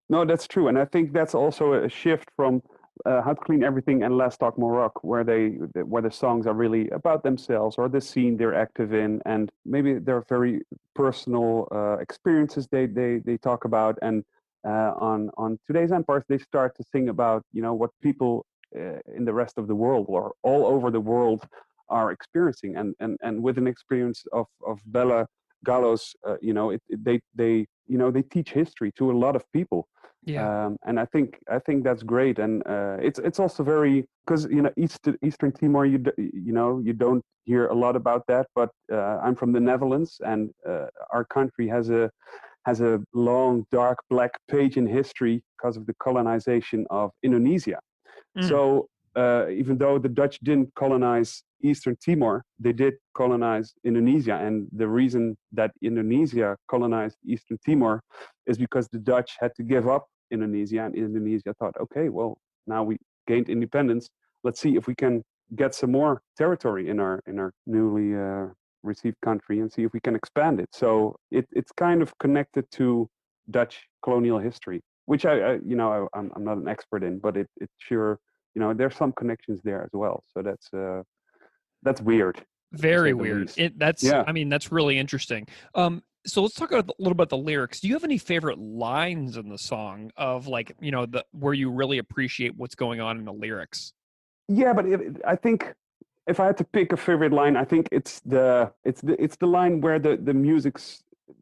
No, that's true. And I think that's also a shift from How to Clean Everything and Let's Talk More Rock, where the songs are really about themselves or the scene they're active in, and maybe they're very personal experiences they talk about. And on Today's Empires, they start to sing about what people in the rest of the world or all over the world are experiencing, and with an experience of Bella Gallos, they teach history to a lot of people. And I think that's great, and it's also very, because Eastern Timor, you don't hear a lot about that, but I'm from the Netherlands, and our country has a long dark black page in history because of the colonization of Indonesia. So even though the Dutch didn't colonize Eastern Timor, they did colonize Indonesia. And the reason that Indonesia colonized Eastern Timor is because the Dutch had to give up Indonesia, and Indonesia thought, okay, well, now we gained independence. Let's see if we can get some more territory in our newly received country, and see if we can expand it. So it's kind of connected to Dutch colonial history, which I'm not an expert in, but it sure there's some connections there as well. So that's weird. To Very say the weird. least. That's Yeah. I mean, that's really interesting. So let's talk a little about the lyrics. Do you have any favorite lines in the song of like, where you really appreciate what's going on in the lyrics? Yeah, but I think if I had to pick a favorite line, I think it's the line where the music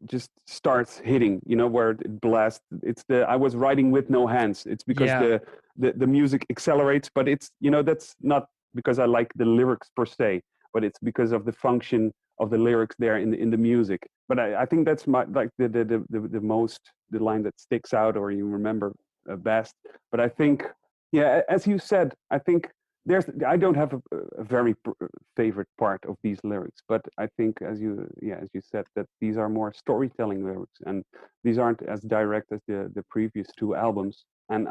just starts hitting. Where it blasts. It's the I was writing with no hands. It's because Yeah. the music accelerates, but it's that's not because I like the lyrics per se, but it's because of the function of the lyrics there in the music. But I think that's my like the most the line that sticks out or you remember best. But I think as you said, I think I don't have a very favorite part of these lyrics, but I think as you said that these are more storytelling lyrics and these aren't as direct as the previous two albums. And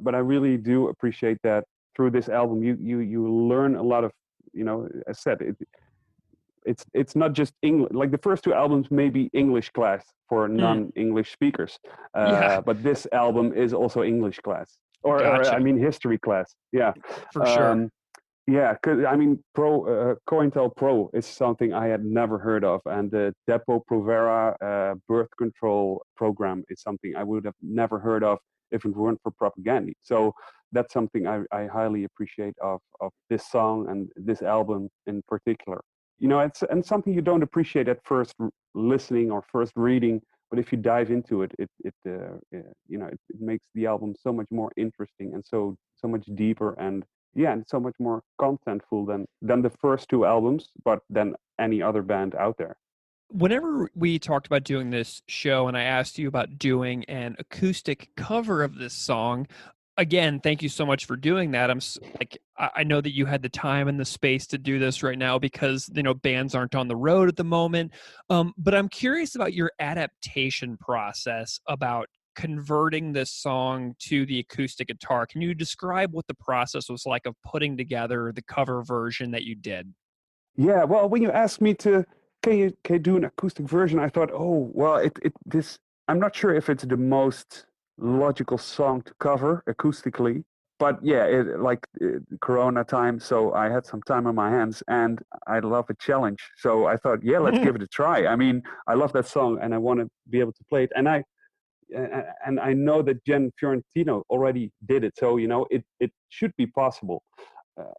but I really do appreciate that through this album you learn a lot of as said it's not just English. Like the first two albums may be English class for non-English speakers, Yeah. but this album is also English class, or I Gotcha. mean history class. Yeah, For sure. yeah. Cause I mean, COINTELPRO is something I had never heard of, and the Depo-Provera birth control program is something I would have never heard of if it weren't for propaganda. So that's something I highly appreciate of this song and this album in particular. It's and something you don't appreciate at first listening or first reading, but if you dive into it, it makes the album so much more interesting and so much deeper and so much more contentful than the first two albums, but than any other band out there. Whenever we talked about doing this show and I asked you about doing an acoustic cover of this song, again, thank you so much for doing that. I know that you had the time and the space to do this right now because bands aren't on the road at the moment. But I'm curious about your adaptation process about converting this song to the acoustic guitar. Can you describe what the process was like of putting together the cover version that you did? Yeah, well, when you asked me can you do an acoustic version, I thought, oh, well, this I'm not sure if it's the most logical song to cover acoustically, but Corona time, so I had some time on my hands, and I love a challenge, so I thought, yeah, let's give it a try. I mean, I love that song, and I want to be able to play it, and I know that Jen Fiorentino already did it, so it should be possible.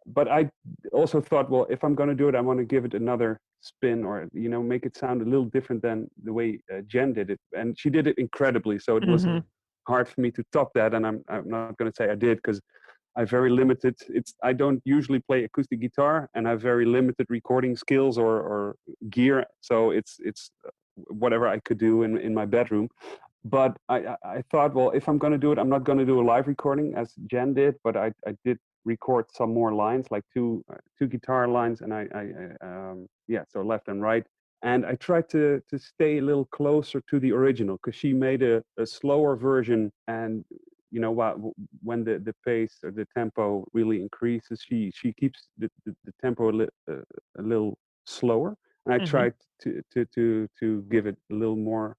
But I also thought, well, if I'm going to do it, I want to give it another spin, or make it sound a little different than the way Jen did it, and she did it incredibly. So it was hard for me to top that, and I'm not going to say I did because I have very limited. I don't usually play acoustic guitar, and I have very limited recording skills or gear. So it's whatever I could do in my bedroom. But I thought, well, if I'm going to do it, I'm not going to do a live recording as Jen did, but I did record some more lines, like two guitar lines, and so left and right, and I tried to stay a little closer to the original because she made a slower version, and when the pace or the tempo really increases, she keeps the tempo a little slower, and I tried to give it a little more.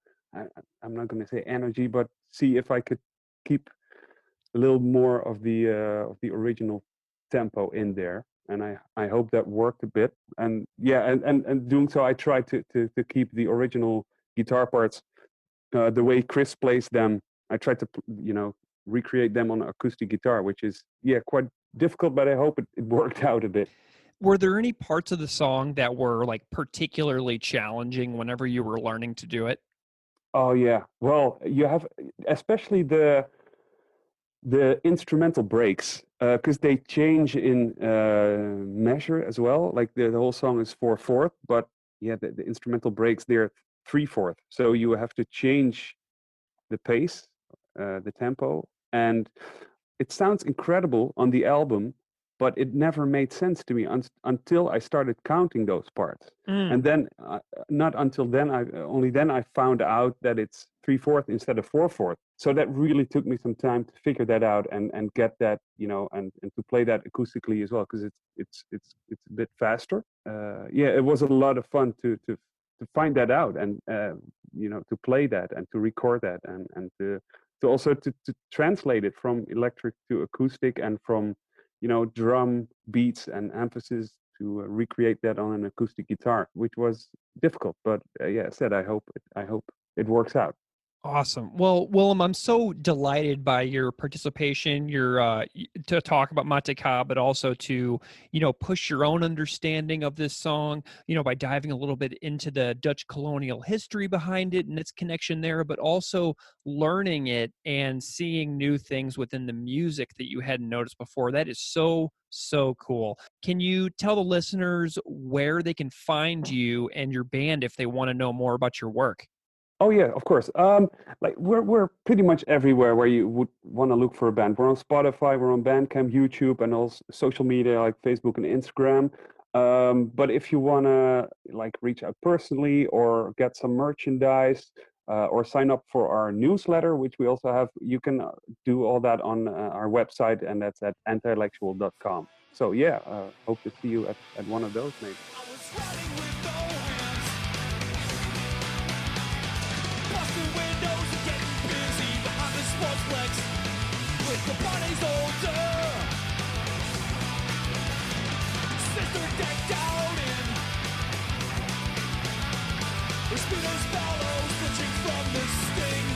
I'm not going to say energy, but see if I could keep a little more of the original tempo in there, and I hope that worked a bit. And and doing so, I tried to keep the original guitar parts the way Chris plays them. I tried to recreate them on acoustic guitar, which is quite difficult, but I hope it worked out a bit. Were there any parts of the song that were like particularly challenging whenever you were learning to do it? Oh yeah, well, you have especially the instrumental breaks because they change in measure as well. Like the whole song is 4/4, but the instrumental breaks, they're 3/4. So you have to change the pace, the tempo, and it sounds incredible on the album, but it never made sense to me until I started counting those parts. And then, not until then, only then I found out that it's 3/4 instead of 4/4. So that really took me some time to figure that out and get that, and to play that acoustically as well, because it's a bit faster. It was a lot of fun to find that out and to play that and to record that and to also to translate it from electric to acoustic and from drum beats and emphasis to recreate that on an acoustic guitar, which was difficult. But I said I hope it works out. Awesome. Well, Willem, I'm so delighted by your participation, to talk about Mateka, but also to, push your own understanding of this song, by diving a little bit into the Dutch colonial history behind it and its connection there, but also learning it and seeing new things within the music that you hadn't noticed before. That is so, so cool. Can you tell the listeners where they can find you and your band if they want to know more about your work? Oh yeah, of course. Like we're pretty much everywhere where you would want to look for a band. We're on Spotify, we're on Bandcamp, YouTube, and also social media like Facebook and Instagram. But if you want to reach out personally or get some merchandise or sign up for our newsletter, which we also have, you can do all that on our website, and that's at antillectual.com. So yeah, hope to see you at one of those maybe. With the bodies older, sister decked out in her speedos follow, switching from the sting.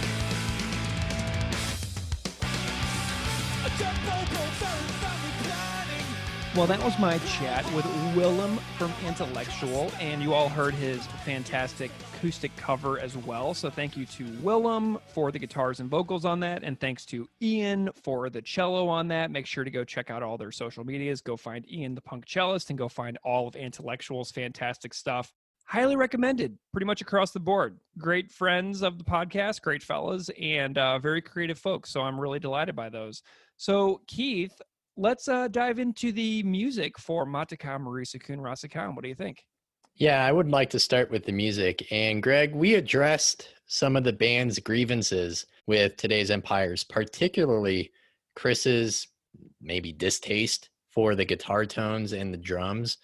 A tempo profound family planning. Well, that was my chat with Willem from Antillectual, and you all heard his fantastic acoustic cover as well. So thank you to Willem for the guitars and vocals on that, and thanks to Ian for the cello on that. Make sure to go check out all their social medias. Go find Ian the Punk Cellist, and go find all of Antillectual's fantastic stuff. Highly recommended, pretty much across the board. Great friends of the podcast, great fellas, and very creative folks. So I'm really delighted by those. So Keith, let's dive into the music for Mateka Moris Ukun Rasik. What do you think? Yeah, I would like to start with the music. And Greg, we addressed some of the band's grievances with today's Empires, particularly Chris's maybe distaste for the guitar tones and the drums,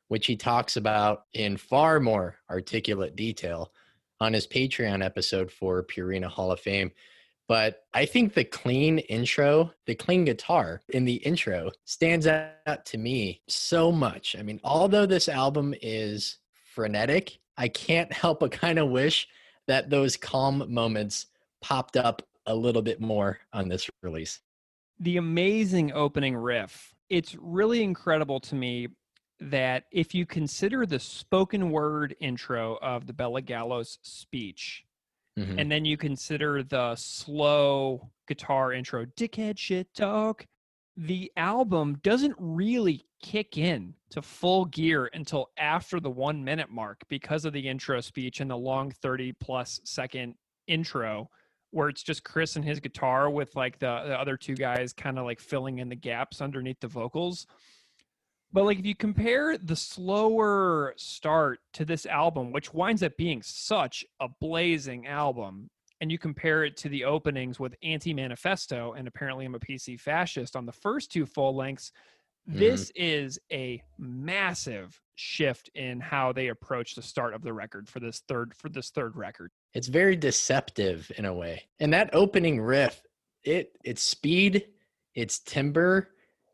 which he talks about in far more articulate detail on his Patreon episode for Purina Hall of Fame. But I think the clean intro, the clean guitar in the intro stands out to me so much. I mean, although this album is frenetic, I can't help but kind of wish that those calm moments popped up a little bit more on this release. The amazing opening riff. It's really incredible to me that if you consider the spoken word intro of the Bella Gallos speech, and then you consider the slow guitar intro, dickhead shit talk, the album doesn't really kick in to full gear until after the 1 minute mark because of the intro speech and the long 30+ second intro where it's just Chris and his guitar with like the other two guys kind of like filling in the gaps underneath the vocals. But like if you compare the slower start to this album, which winds up being such a blazing album, and you compare it to the openings with Anti-Manifesto and Apparently I'm a PC Fascist on the first two full lengths, this is a massive shift in how they approach the start of the record for this third record. It's very deceptive in a way. And that opening riff, its speed, its timbre,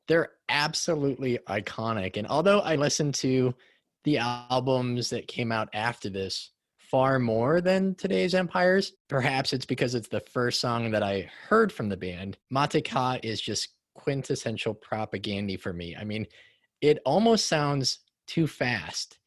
they're absolutely iconic. And although I listened to the albums that came out after this far more than today's Empires, perhaps it's because it's the first song that I heard from the band, Mateka is just quintessential propaganda for me. I mean, it almost sounds too fast.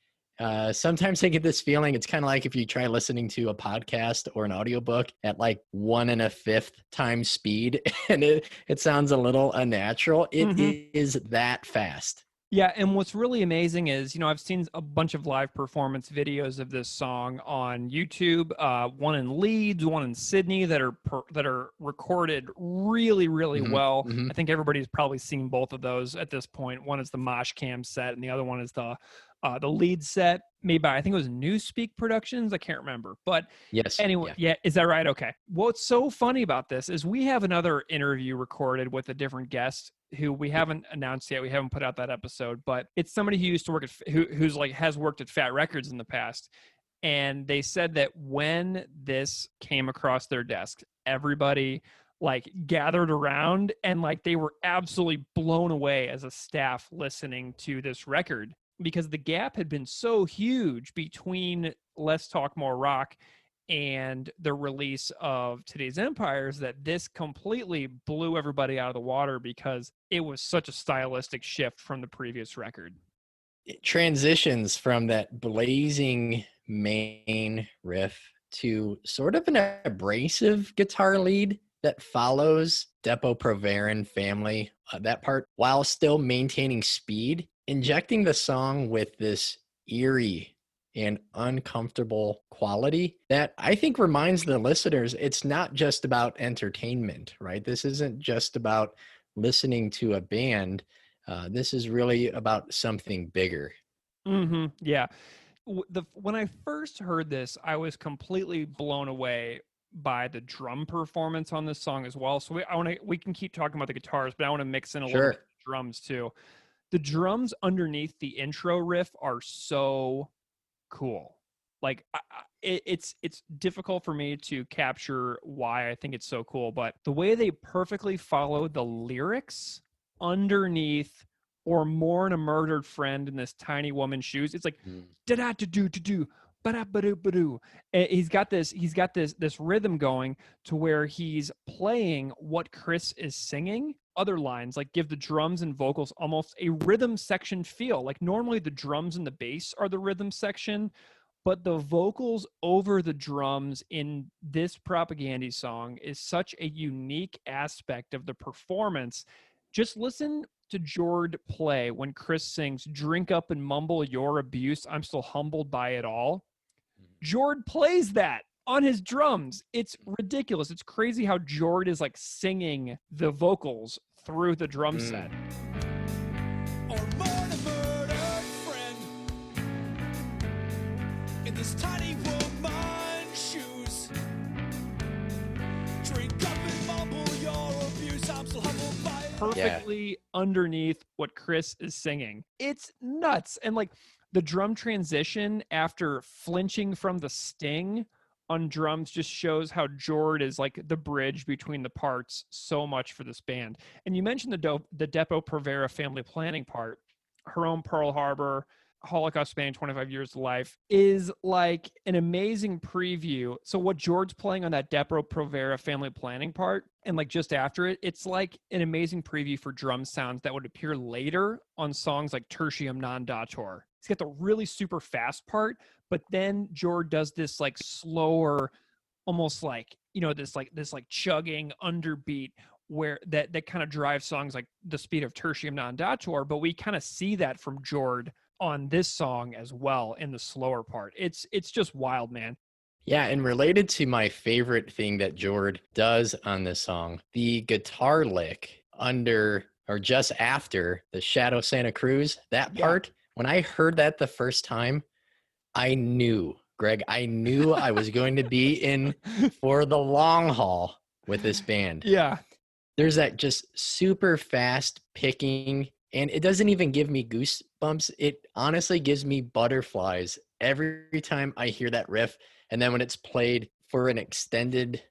Sometimes I get this feeling, it's kind of like if you try listening to a podcast or an audiobook at like 1 1/5 times speed and it sounds a little unnatural. It is that fast. Yeah, and what's really amazing is, I've seen a bunch of live performance videos of this song on YouTube, one in Leeds, one in Sydney that are recorded really, really well. I think everybody's probably seen both of those at this point. One is the Mosh Cam set, and the other one is the Leeds set made by, I think it was Newspeak Productions. I can't remember, but yes. Anyway, yeah, is that right? Okay. What's so funny about this is we have another interview recorded with a different guest who we haven't announced yet. We haven't put out that episode, but it's somebody who used to work at, who's like has worked at Fat Records in the past. And they said that when this came across their desk, everybody like gathered around, and like they were absolutely blown away as a staff listening to this record, because the gap had been so huge between Let's Talk More Rock and the release of Today's Empires that this completely blew everybody out of the water, because it was such a stylistic shift from the previous record. It transitions from that blazing main riff to sort of an abrasive guitar lead that follows Depo-Provera family, that part, while still maintaining speed, injecting the song with this eerie and uncomfortable quality that I think reminds the listeners it's not just about entertainment, right? This isn't just about listening to a band. This is really about something bigger. Mm-hmm. Yeah. When I first heard this, I was completely blown away by the drum performance on this song as well. So we can keep talking about the guitars, but I want to mix in a little bit of drums too. The drums underneath the intro riff are so cool. Like it's difficult for me to capture why I think it's so cool, but the way they perfectly follow the lyrics underneath "or mourn a murdered friend in this tiny woman's shoes," it's like da da da do to do ba ba do ba do. He's got this rhythm going to where he's playing what Chris is singing. Other lines like give the drums and vocals almost a rhythm section feel. Like normally the drums and the bass are the rhythm section, but the vocals over the drums in this Propagandhi song is such a unique aspect of the performance. Just listen to Jord play when Chris sings "Drink up and mumble your abuse, I'm still humbled by it all." Jord plays that on his drums. It's ridiculous. It's crazy how Jord is like singing the vocals through the drum set. Or mourn a murdered friend in this tiny woman's shoes. Drink up and mumble your abuse, I'm still humbled by it. Perfectly underneath what Chris is singing. It's nuts. And like the drum transition after flinching from the sting on drums just shows how Jord is like the bridge between the parts so much for this band. And you mentioned the Depo-Provera family planning part. Her own Pearl Harbor, Holocaust spanning 25 years of life is like an amazing preview. So what Jord's playing on that Depo-Provera family planning part, and like just after it, it's like an amazing preview for drum sounds that would appear later on songs like Tertium Non Datur. He's got the really super fast part, but then Jord does this like slower, almost like, you know, this chugging underbeat where that kind of drives songs like the speed of Tertium Non Datur, but we kind of see that from Jord on this song as well in the slower part. It's just wild, man. Yeah, and related to my favorite thing that Jord does on this song, the guitar lick under or just after the Shadow Santa Cruz, that part, when I heard that the first time, I knew, Greg, I was going to be in for the long haul with this band. Yeah. There's that just super fast picking, and it doesn't even give me goosebumps. It honestly gives me butterflies every time I hear that riff. And then when it's played for an extended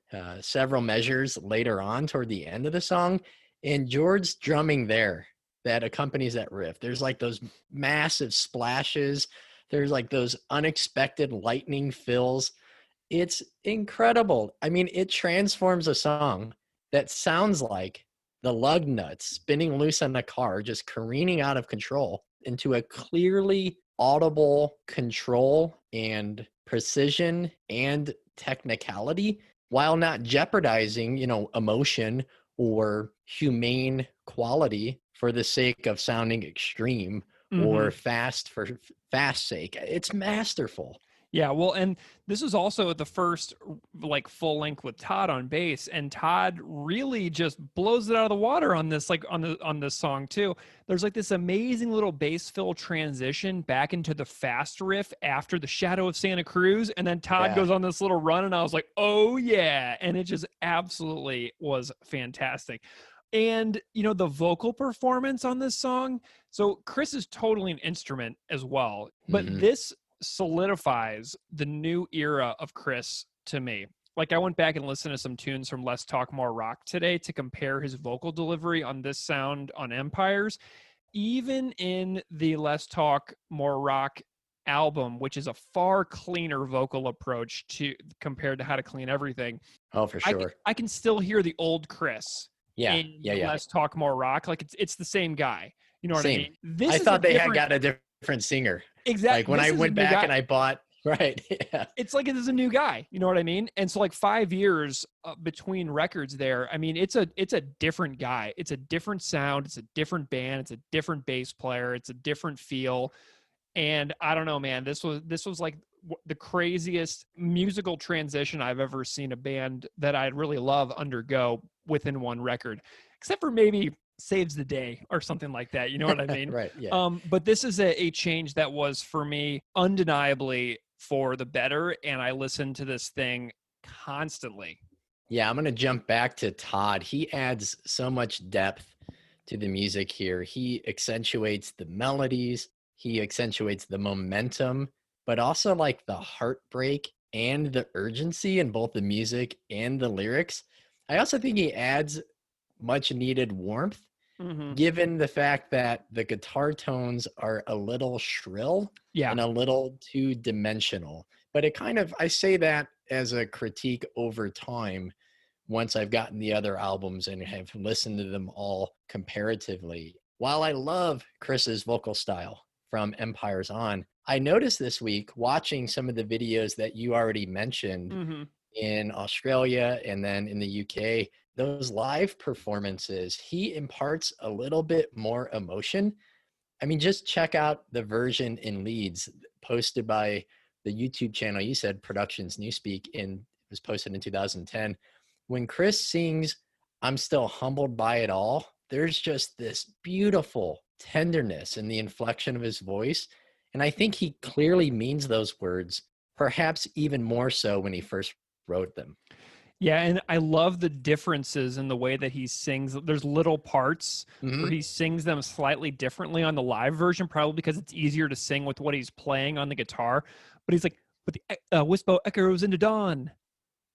several measures later on toward the end of the song, and Jord's drumming there that accompanies that riff, there's like those massive splashes. There's like those unexpected lightning fills. It's incredible. I mean, it transforms a song that sounds like the lug nuts spinning loose on the car, just careening out of control, into a clearly audible control and precision and technicality, while not jeopardizing, you know, emotion or humane quality for the sake of sounding extreme or fast for fast sake. It's masterful. Yeah, well, and this is also the first like full length with Todd on bass, and Todd really just blows it out of the water on this, like on this song too. There's like this amazing little bass fill transition back into the fast riff after the Shadow of Santa Cruz, and then Todd goes on this little run, and I was like, oh yeah, and it just absolutely was fantastic. And, you know, the vocal performance on this song, so Chris is totally an instrument as well, but this solidifies the new era of Chris to me. Like I went back and listened to some tunes from Less Talk More Rock today to compare his vocal delivery on this sound on Empires. Even in the Less Talk More Rock album, which is a far cleaner vocal approach to compared to How to Clean Everything. Oh, for sure. I can still hear the old Chris in Yeah. Less Talk More Rock. Like it's the same guy. You know what I mean? I thought they had got a different singer. Exactly. Like when I went back and I bought, right. Yeah. It's like it is a new guy. You know what I mean? And so like 5 years between records there. I mean, it's a different guy. It's a different sound. It's a different band. It's a different bass player. It's a different feel. And I don't know, man, this was like the craziest musical transition I've ever seen a band that I really love undergo within one record, except for maybe Saves the Day or something like that. You know what I mean? Right. Yeah. But this is a change that was for me undeniably for the better. And I listened to this thing constantly. Yeah. I'm going to jump back to Todd. He adds so much depth to the music here. He accentuates the melodies. He accentuates the momentum, but also like the heartbreak and the urgency in both the music and the lyrics. I also think he adds much needed warmth, given the fact that the guitar tones are a little shrill and a little two dimensional. But it kind of, I say that as a critique over time, once I've gotten the other albums and have listened to them all comparatively. While I love Chris's vocal style from Empires on, I noticed this week watching some of the videos that you already mentioned in Australia and then in the UK, those live performances, he imparts a little bit more emotion. I mean, just check out the version in Leeds posted by the YouTube channel. You said Productions Newspeak, and it was posted in 2010. When Chris sings, "I'm still humbled by it all," there's just this beautiful tenderness in the inflection of his voice. And I think he clearly means those words, perhaps even more so when he first wrote them. Yeah, and I love the differences in the way that he sings. There's little parts where he sings them slightly differently on the live version, probably because it's easier to sing with what he's playing on the guitar. But he's like, "But the whisper echoes into dawn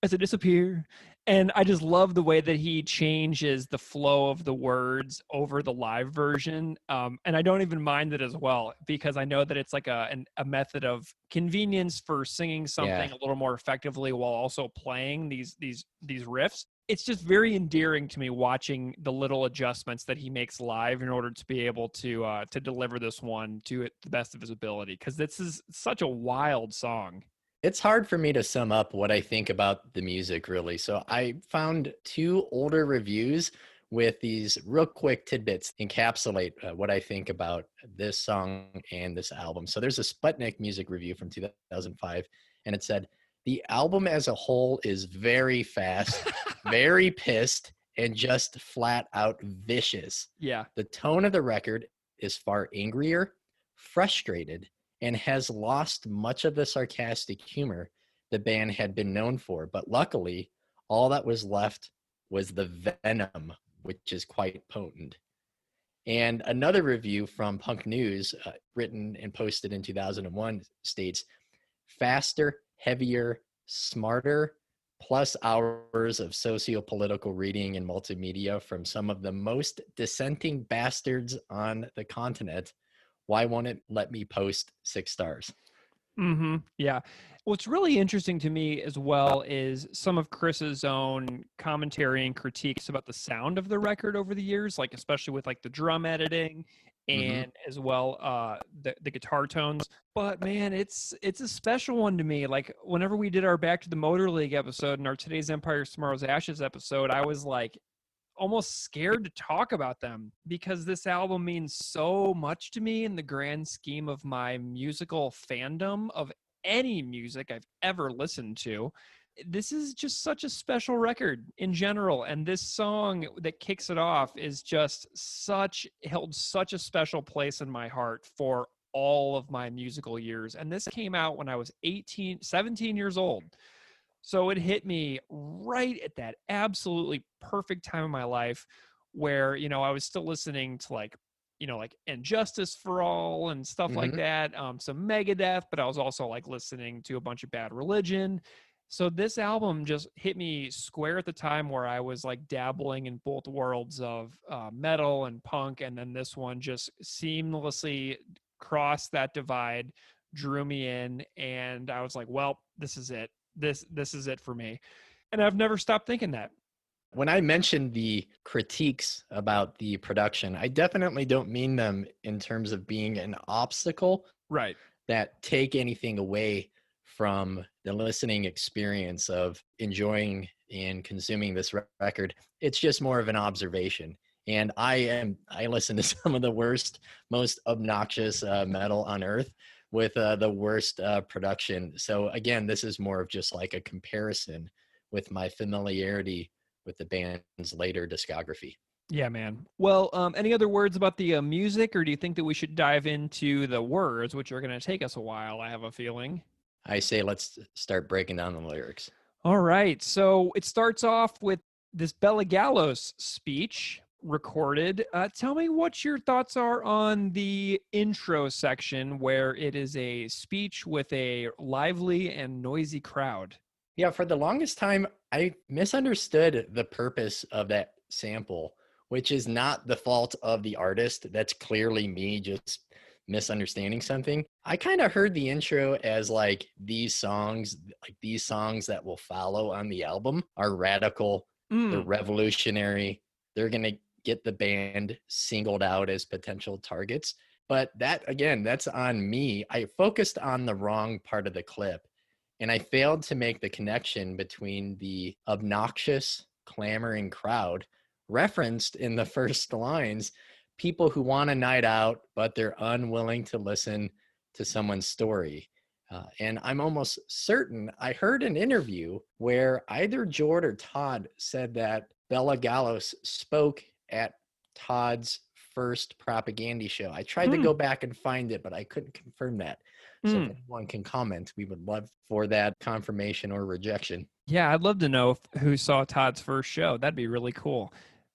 as it disappear." And I just love the way that he changes the flow of the words over the live version. And I don't even mind it as well, because I know that it's like a method of convenience for singing something a little more effectively while also playing these riffs. It's just very endearing to me watching the little adjustments that he makes live in order to be able to deliver this one to the best of his ability, because this is such a wild song. It's hard for me to sum up what I think about the music, really. So I found 2 older reviews with these real quick tidbits encapsulate what I think about this song and this album. So there's a Sputnik music review from 2005, and it said, "The album as a whole is very fast, very pissed, and just flat out vicious. Yeah. The tone of the record is far angrier, frustrated, and has lost much of the sarcastic humor the band had been known for. But luckily, all that was left was the venom, which is quite potent." And another review from Punk News, written and posted in 2001, states, "Faster, heavier, smarter, plus hours of socio-political reading and multimedia from some of the most dissenting bastards on the continent. Why won't it let me post 6 stars?" Yeah. What's really interesting to me as well is some of Chris's own commentary and critiques about the sound of the record over the years, like especially with like the drum editing and as well the guitar tones. But man, it's a special one to me. Like whenever we did our Back to the Motor League episode and our Today's Empires Tomorrow's Ashes episode, I was like almost scared to talk about them, because this album means so much to me in the grand scheme of my musical fandom of any music I've ever listened to. This is just such a special record in general, and this song that kicks it off is just held such a special place in my heart for all of my musical years. And this came out when I was 17 years old. So it hit me right at that absolutely perfect time in my life where, I was still listening to like And Justice for All and stuff like that. Some Megadeth, but I was also like listening to a bunch of Bad Religion. So this album just hit me square at the time where I was like dabbling in both worlds of metal and punk. And then this one just seamlessly crossed that divide, drew me in. And I was like, well, this is it. This is it for me. And I've never stopped thinking that. When I mentioned the critiques about the production, I definitely don't mean them in terms of being an obstacle Right. that take anything away from the listening experience of enjoying and consuming this record. It's just more of an observation. And I listen to some of the worst, most obnoxious metal on earth with the worst production. So again, this is more of just like a comparison with my familiarity with the band's later discography. Yeah, man. Well, any other words about the music, or do you think that we should dive into the words, which are going to take us a while, I have a feeling? I say let's start breaking down the lyrics. All right. So it starts off with this Bela Gallos speech recorded. Tell me what your thoughts are on the intro section where it is a speech with a lively and noisy crowd. Yeah, for the longest time, I misunderstood the purpose of that sample, which is not the fault of the artist. That's clearly me just misunderstanding something. I kind of heard the intro as like these songs that will follow on the album are radical, they're revolutionary, they're going to get the band singled out as potential targets. But that, again, that's on me. I focused on the wrong part of the clip. And I failed to make the connection between the obnoxious, clamoring crowd referenced in the first lines, people who want a night out, but they're unwilling to listen to someone's story. And I'm almost certain I heard an interview where either Jord or Todd said that Bela Gallos spoke at Todd's first propaganda show. I tried to go back and find it, but I couldn't confirm that. So if anyone can comment, we would love for that confirmation or rejection. Yeah, I'd love to know who saw Todd's first show. That'd be really cool.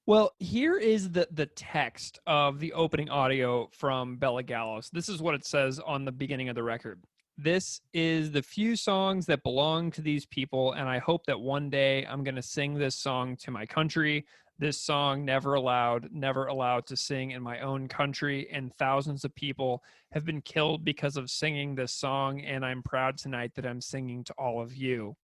Well, here is the text of the opening audio from Bela Gallos. This is what it says on the beginning of the record. This is the few songs that belong to these people, and I hope that one day I'm going to sing this song to my country. This song never allowed to sing in my own country, and thousands of people have been killed because of singing this song, and I'm proud tonight that I'm singing to all of you.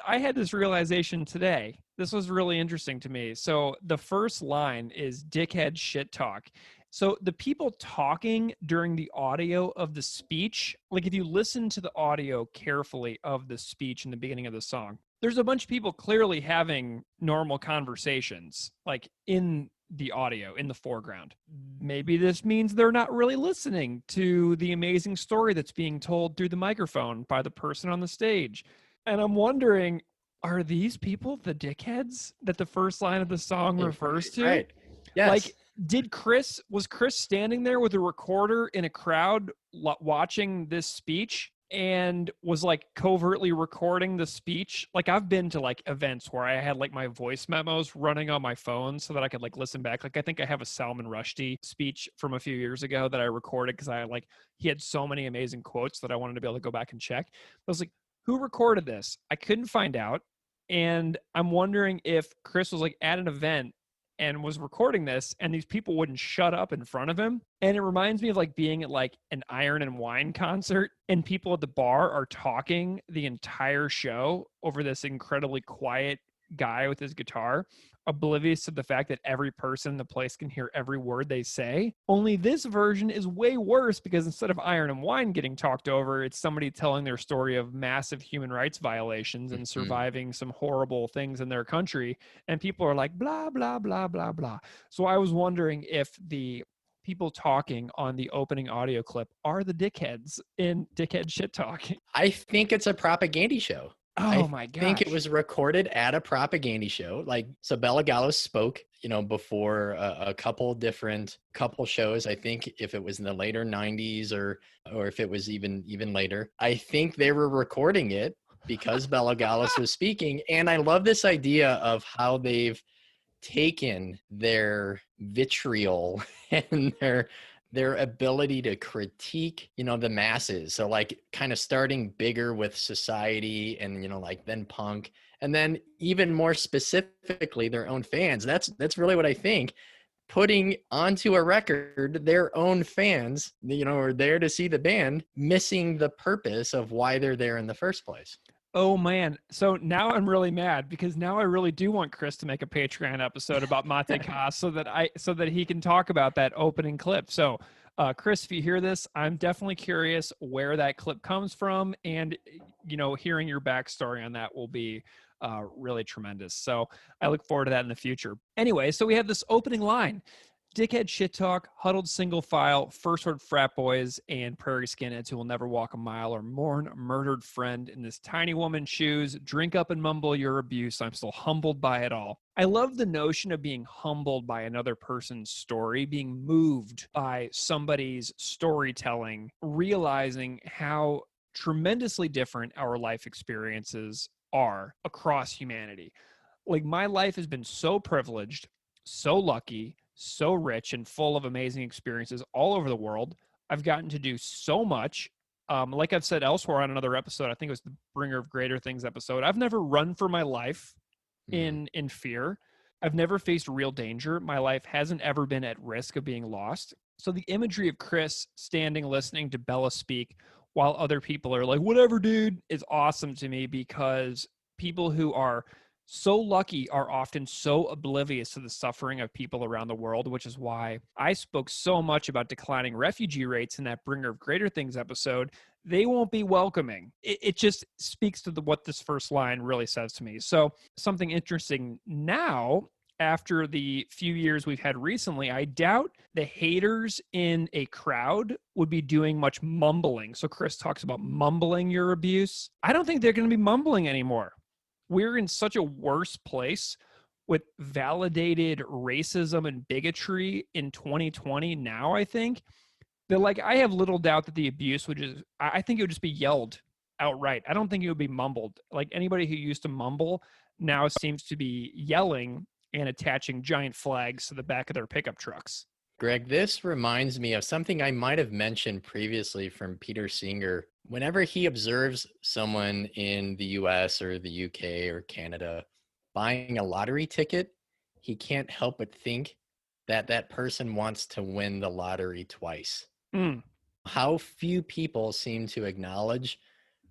I had this realization today. This was really interesting to me. So the first line is dickhead shit talk. So the people talking during the audio of the speech, like if you listen to the audio carefully of the speech in the beginning of the song, there's a bunch of people clearly having normal conversations, like in the audio, in the foreground. Maybe this means they're not really listening to the amazing story that's being told through the microphone by the person on the stage. And I'm wondering, are these people the dickheads that the first line of the song refers to? Right. Yes. Like, was Chris standing there with a recorder in a crowd watching this speech and was like covertly recording the speech? Like, I've been to like events where I had like my voice memos running on my phone so that I could like listen back. Like, I think I have a Salman Rushdie speech from a few years ago that I recorded because he had so many amazing quotes that I wanted to be able to go back and check. I was like, who recorded this? I couldn't find out. And I'm wondering if Chris was like at an event and was recording this and these people wouldn't shut up in front of him. And it reminds me of like being at like an Iron and Wine concert and people at the bar are talking the entire show over this incredibly quiet guy with his guitar, oblivious to the fact that every person in the place can hear every word they say. Only this version is way worse because instead of Iron and Wine getting talked over, it's somebody telling their story of massive human rights violations and surviving some horrible things in their country. And people are like, blah, blah, blah, blah, blah. So I was wondering if the people talking on the opening audio clip are the dickheads in Dickhead Shit Talk. I think it's a propaganda show. Oh my gosh. I think it was recorded at a propaganda show. Like, so Bela Gallos spoke, before a couple shows. I think if it was in the later 90s or if it was even later, I think they were recording it because Bela Gallos was speaking. And I love this idea of how they've taken their vitriol and their ability to critique, the masses. So like kind of starting bigger with society and, like then punk, and then even more specifically their own fans. That's really what I think. Putting onto a record their own fans, are there to see the band, missing the purpose of why they're there in the first place. Oh man. So now I'm really mad because now I really do want Chris to make a Patreon episode about Mate Kas so that he can talk about that opening clip. So Chris, if you hear this, I'm definitely curious where that clip comes from, and hearing your backstory on that will be really tremendous. So I look forward to that in the future. Anyway, so we have this opening line. Dickhead shit talk, huddled single file, first word frat boys, and prairie skinheads who will never walk a mile or mourn a murdered friend in this tiny woman's shoes, drink up and mumble your abuse. I'm still humbled by it all. I love the notion of being humbled by another person's story, being moved by somebody's storytelling, realizing how tremendously different our life experiences are across humanity. Like, my life has been so privileged, so lucky, so rich and full of amazing experiences all over the world. I've gotten to do so much. Like I've said elsewhere on another episode, I think it was the Bringer of Greater Things episode, I've never run for my life in fear. I've never faced real danger. My life hasn't ever been at risk of being lost. So the imagery of Chris standing, listening to Bella speak while other people are like, whatever, dude, is awesome to me, because people who are so lucky are often so oblivious to the suffering of people around the world, which is why I spoke so much about declining refugee rates in that Bringer of Greater Things episode. They won't be welcoming. It just speaks to what this first line really says to me. So something interesting now, after the few years we've had recently, I doubt the haters in a crowd would be doing much mumbling. So Chris talks about mumbling your abuse. I don't think they're going to be mumbling anymore. We're in such a worse place with validated racism and bigotry in 2020 now, I think, that I have little doubt that the abuse I think it would just be yelled outright. I don't think it would be mumbled. Like, anybody who used to mumble now seems to be yelling and attaching giant flags to the back of their pickup trucks. Greg, this reminds me of something I might have mentioned previously from Peter Singer. Whenever he observes someone in the US or the UK or Canada buying a lottery ticket, he can't help but think that that person wants to win the lottery twice. How few people seem to acknowledge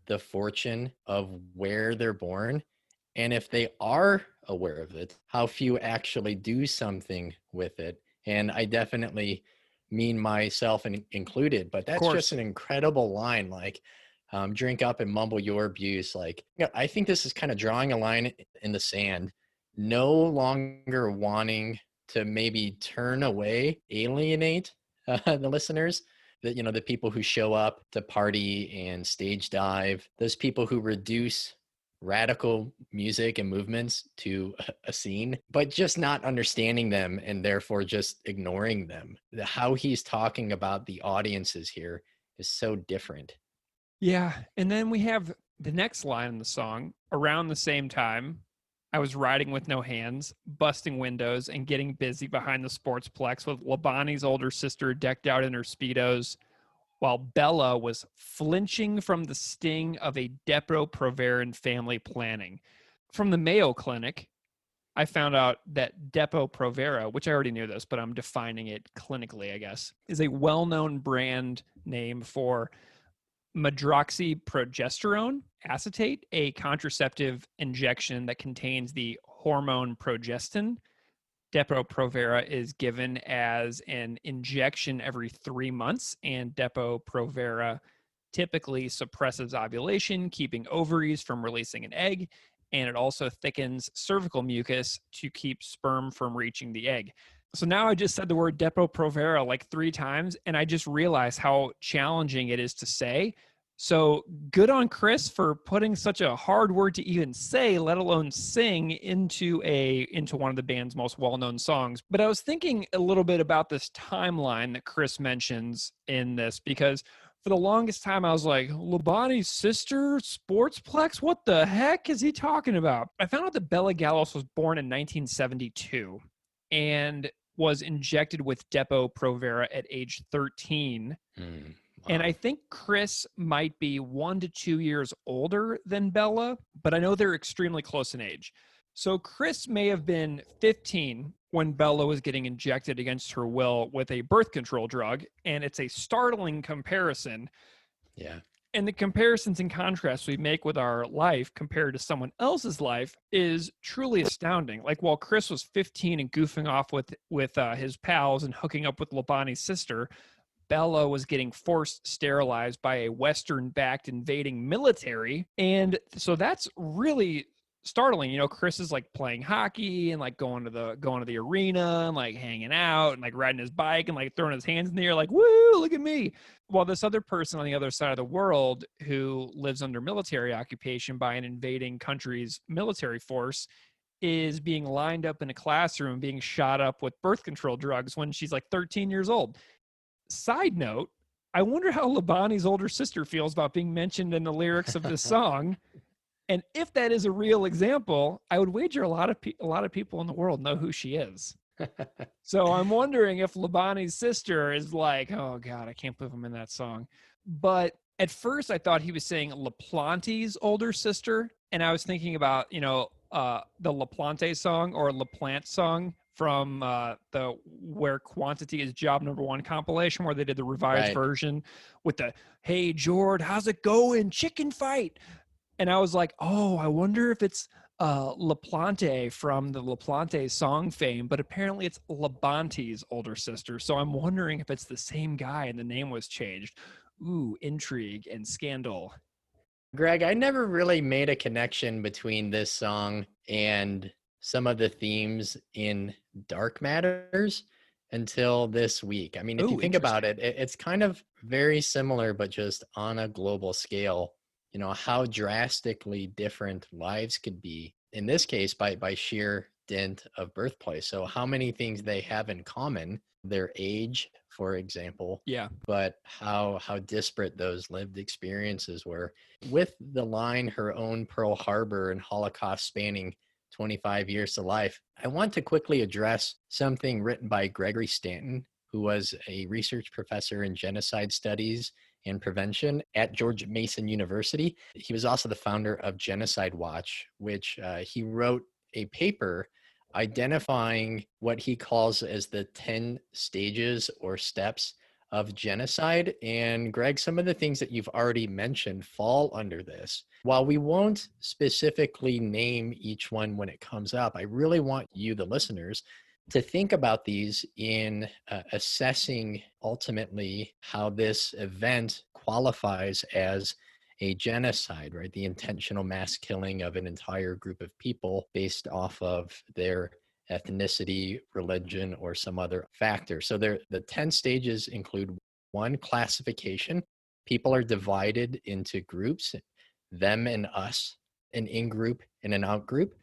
the fortune of where they're born. And if they are aware of it, how few actually do something with it. And I definitely mean myself included, but that's just an incredible line. Like, drink up and mumble your abuse. Like, I think this is kind of drawing a line in the sand, no longer wanting to maybe turn away, alienate the listeners, that, the people who show up to party and stage dive, those people who reduce radical music and movements to a scene, but just not understanding them and therefore just ignoring them. How he's talking about the audiences here is so different. Yeah. And then we have the next line in the song. Around the same time, I was riding with no hands, busting windows, and getting busy behind the sportsplex with Labani's older sister decked out in her Speedos, while Bella was flinching from the sting of a Depo-Proveran family planning. From the Mayo Clinic, I found out that Depo-Provera, which I already knew this, but I'm defining it clinically, I guess, is a well-known brand name for medroxyprogesterone acetate, a contraceptive injection that contains the hormone progestin. Depo-Provera is given as an injection every 3 months, and Depo-Provera typically suppresses ovulation, keeping ovaries from releasing an egg, and it also thickens cervical mucus to keep sperm from reaching the egg. So now I just said the word Depo-Provera like 3 times, and I just realized how challenging it is to say. So good on Chris for putting such a hard word to even say, let alone sing, into one of the band's most well-known songs. But I was thinking a little bit about this timeline that Chris mentions in this, because for the longest time I was like, Labani's sister, Sportsplex? What the heck is he talking about? I found out that Bella Gallos was born in 1972. And was injected with Depo-Provera at age 13. And I think Chris might be 1 to 2 years older than Bella, but I know they're extremely close in age. So Chris may have been 15 when Bella was getting injected against her will with a birth control drug, and it's a startling comparison. Yeah. And the comparisons and contrasts we make with our life compared to someone else's life is truly astounding. Like, while Chris was 15 and goofing off with his pals and hooking up with Labani's sister, Bella was getting forced sterilized by a Western-backed invading military. And so that's really startling. You know, Chris is like playing hockey and like going to the arena and like hanging out and like riding his bike and like throwing his hands in the air like, woo, look at me. While this other person on the other side of the world who lives under military occupation by an invading country's military force is being lined up in a classroom being shot up with birth control drugs when she's like 13 years old. Side note, I wonder how Labani's older sister feels about being mentioned in the lyrics of this song. And if that is a real example, I would wager a lot of people in the world know who she is. So I'm wondering if Labani's sister is like, oh God, I can't believe I'm in that song. But at first I thought he was saying LaPlante's older sister. And I was thinking about, the LaPlante song or LaPlante song from the Where Quantity is Job Number One compilation, where they did the revised version with the, hey, Jord, how's it going? Chicken fight. And I was like, oh, I wonder if it's LaPlante from the LaPlante song fame, but apparently it's Labante's older sister. So I'm wondering if it's the same guy and the name was changed. Ooh, intrigue and scandal. Greg, I never really made a connection between this song and some of the themes in Dark Matters until this week. I mean, if you think about it, it's kind of very similar, but just on a global scale. You know, how drastically different lives could be, in this case, by sheer dint of birthplace. So how many things they have in common, their age, for example. Yeah. But how disparate those lived experiences were. With the line, her own Pearl Harbor and Holocaust spanning 25 years to life, I want to quickly address something written by Gregory Stanton, who was a research professor in genocide studies and prevention at George Mason University. He was also the founder of Genocide Watch, which he wrote a paper identifying what he calls as the 10 stages or steps of genocide. And Greg, some of the things that you've already mentioned fall under this. While we won't specifically name each one when it comes up, I really want you, the listeners, to think about these in assessing ultimately how this event qualifies as a genocide, right? The intentional mass killing of an entire group of people based off of their ethnicity, religion, or some other factor. So the 10 stages include: 1, classification. People are divided into groups, them and us, an in-group and an out-group.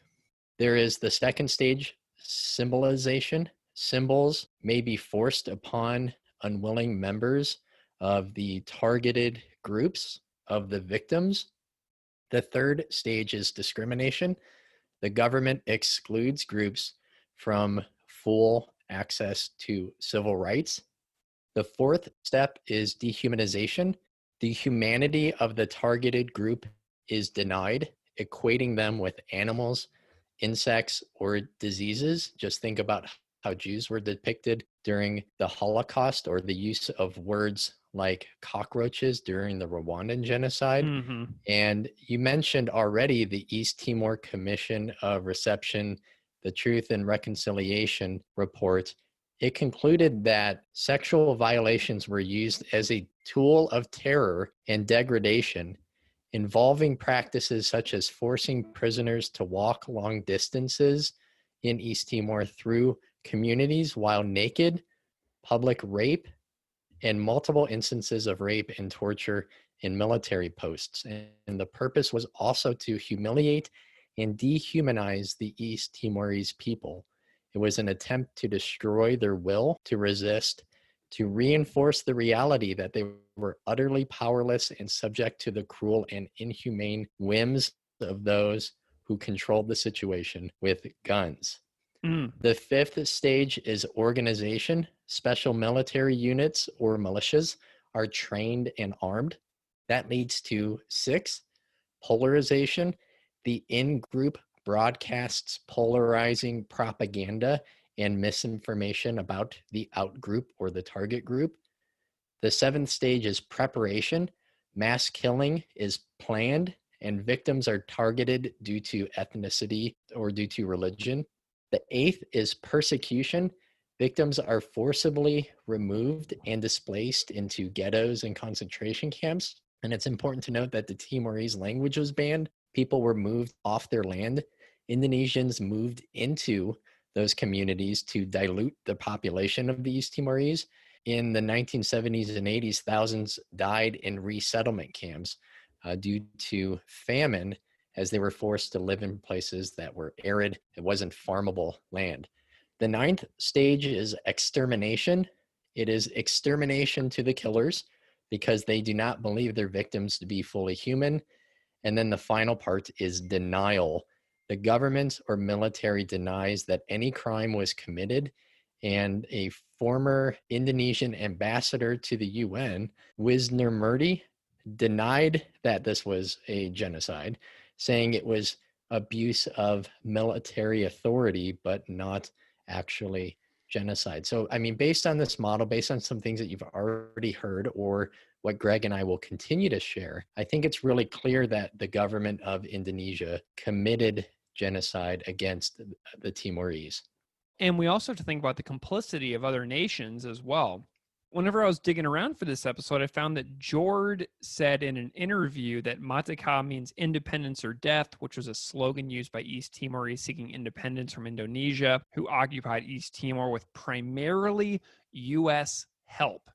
There is the second stage, symbolization. Symbols may be forced upon unwilling members of the targeted groups of the victims. The third stage is discrimination. The government excludes groups from full access to civil rights. The fourth step is dehumanization. The humanity of the targeted group is denied, equating them with animals, insects, or diseases. Just think about how Jews were depicted during the Holocaust, or the use of words like cockroaches during the Rwandan genocide. Mm-hmm. And you mentioned already the East Timor Commission of Reception, the Truth and Reconciliation report. It concluded that sexual violations were used as a tool of terror and degradation, involving practices such as forcing prisoners to walk long distances in East Timor through communities while naked, public rape, and multiple instances of rape and torture in military posts. And the purpose was also to humiliate and dehumanize the East Timorese people. It was an attempt to destroy their will to resist, to reinforce the reality that they were utterly powerless and subject to the cruel and inhumane whims of those who controlled the situation with guns. Mm. The fifth stage is organization. Special military units or militias are trained and armed. That leads to 6, polarization. The in-group broadcasts polarizing propaganda and misinformation about the out-group or the target group. The 7th stage is preparation. Mass killing is planned and victims are targeted due to ethnicity or due to religion. The 8th is persecution. Victims are forcibly removed and displaced into ghettos and concentration camps. And it's important to note that the Timorese language was banned. People were moved off their land. Indonesians moved into those communities to dilute the population of the East Timorese. In the 1970s and 80s, thousands died in resettlement camps due to famine, as they were forced to live in places that were arid. It wasn't farmable land. The 9th stage is extermination. It is extermination to the killers because they do not believe their victims to be fully human. And then the final part is denial. The government or military denies that any crime was committed, and a former Indonesian ambassador to the UN, Wisner Murti, denied that this was a genocide, saying it was abuse of military authority, but not actually genocide. So, I mean, based on this model, based on some things that you've already heard or what Greg and I will continue to share, I think it's really clear that the government of Indonesia committed genocide against the Timorese. And we also have to think about the complicity of other nations as well. Whenever I was digging around for this episode, I found that Jord said in an interview that Merdeka means independence or death, which was a slogan used by East Timorese seeking independence from Indonesia, who occupied East Timor with primarily U.S. help,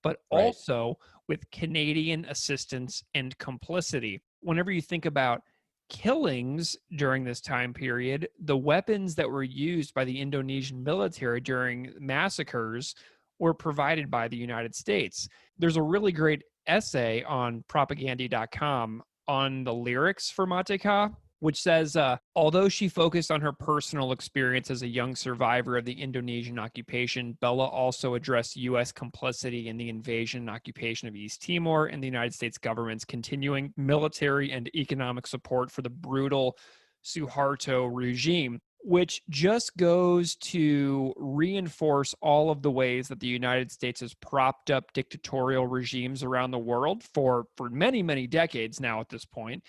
but also with Canadian assistance and complicity. Whenever you think about killings during this time period, the weapons that were used by the Indonesian military during massacres were provided by the United States. There's a really great essay on propaganda.com on the lyrics for Merdeka, which says, although she focused on her personal experience as a young survivor of the Indonesian occupation, Bella also addressed U.S. complicity in the invasion and occupation of East Timor and the United States government's continuing military and economic support for the brutal Suharto regime, which just goes to reinforce all of the ways that the United States has propped up dictatorial regimes around the world for many, many decades now at this point,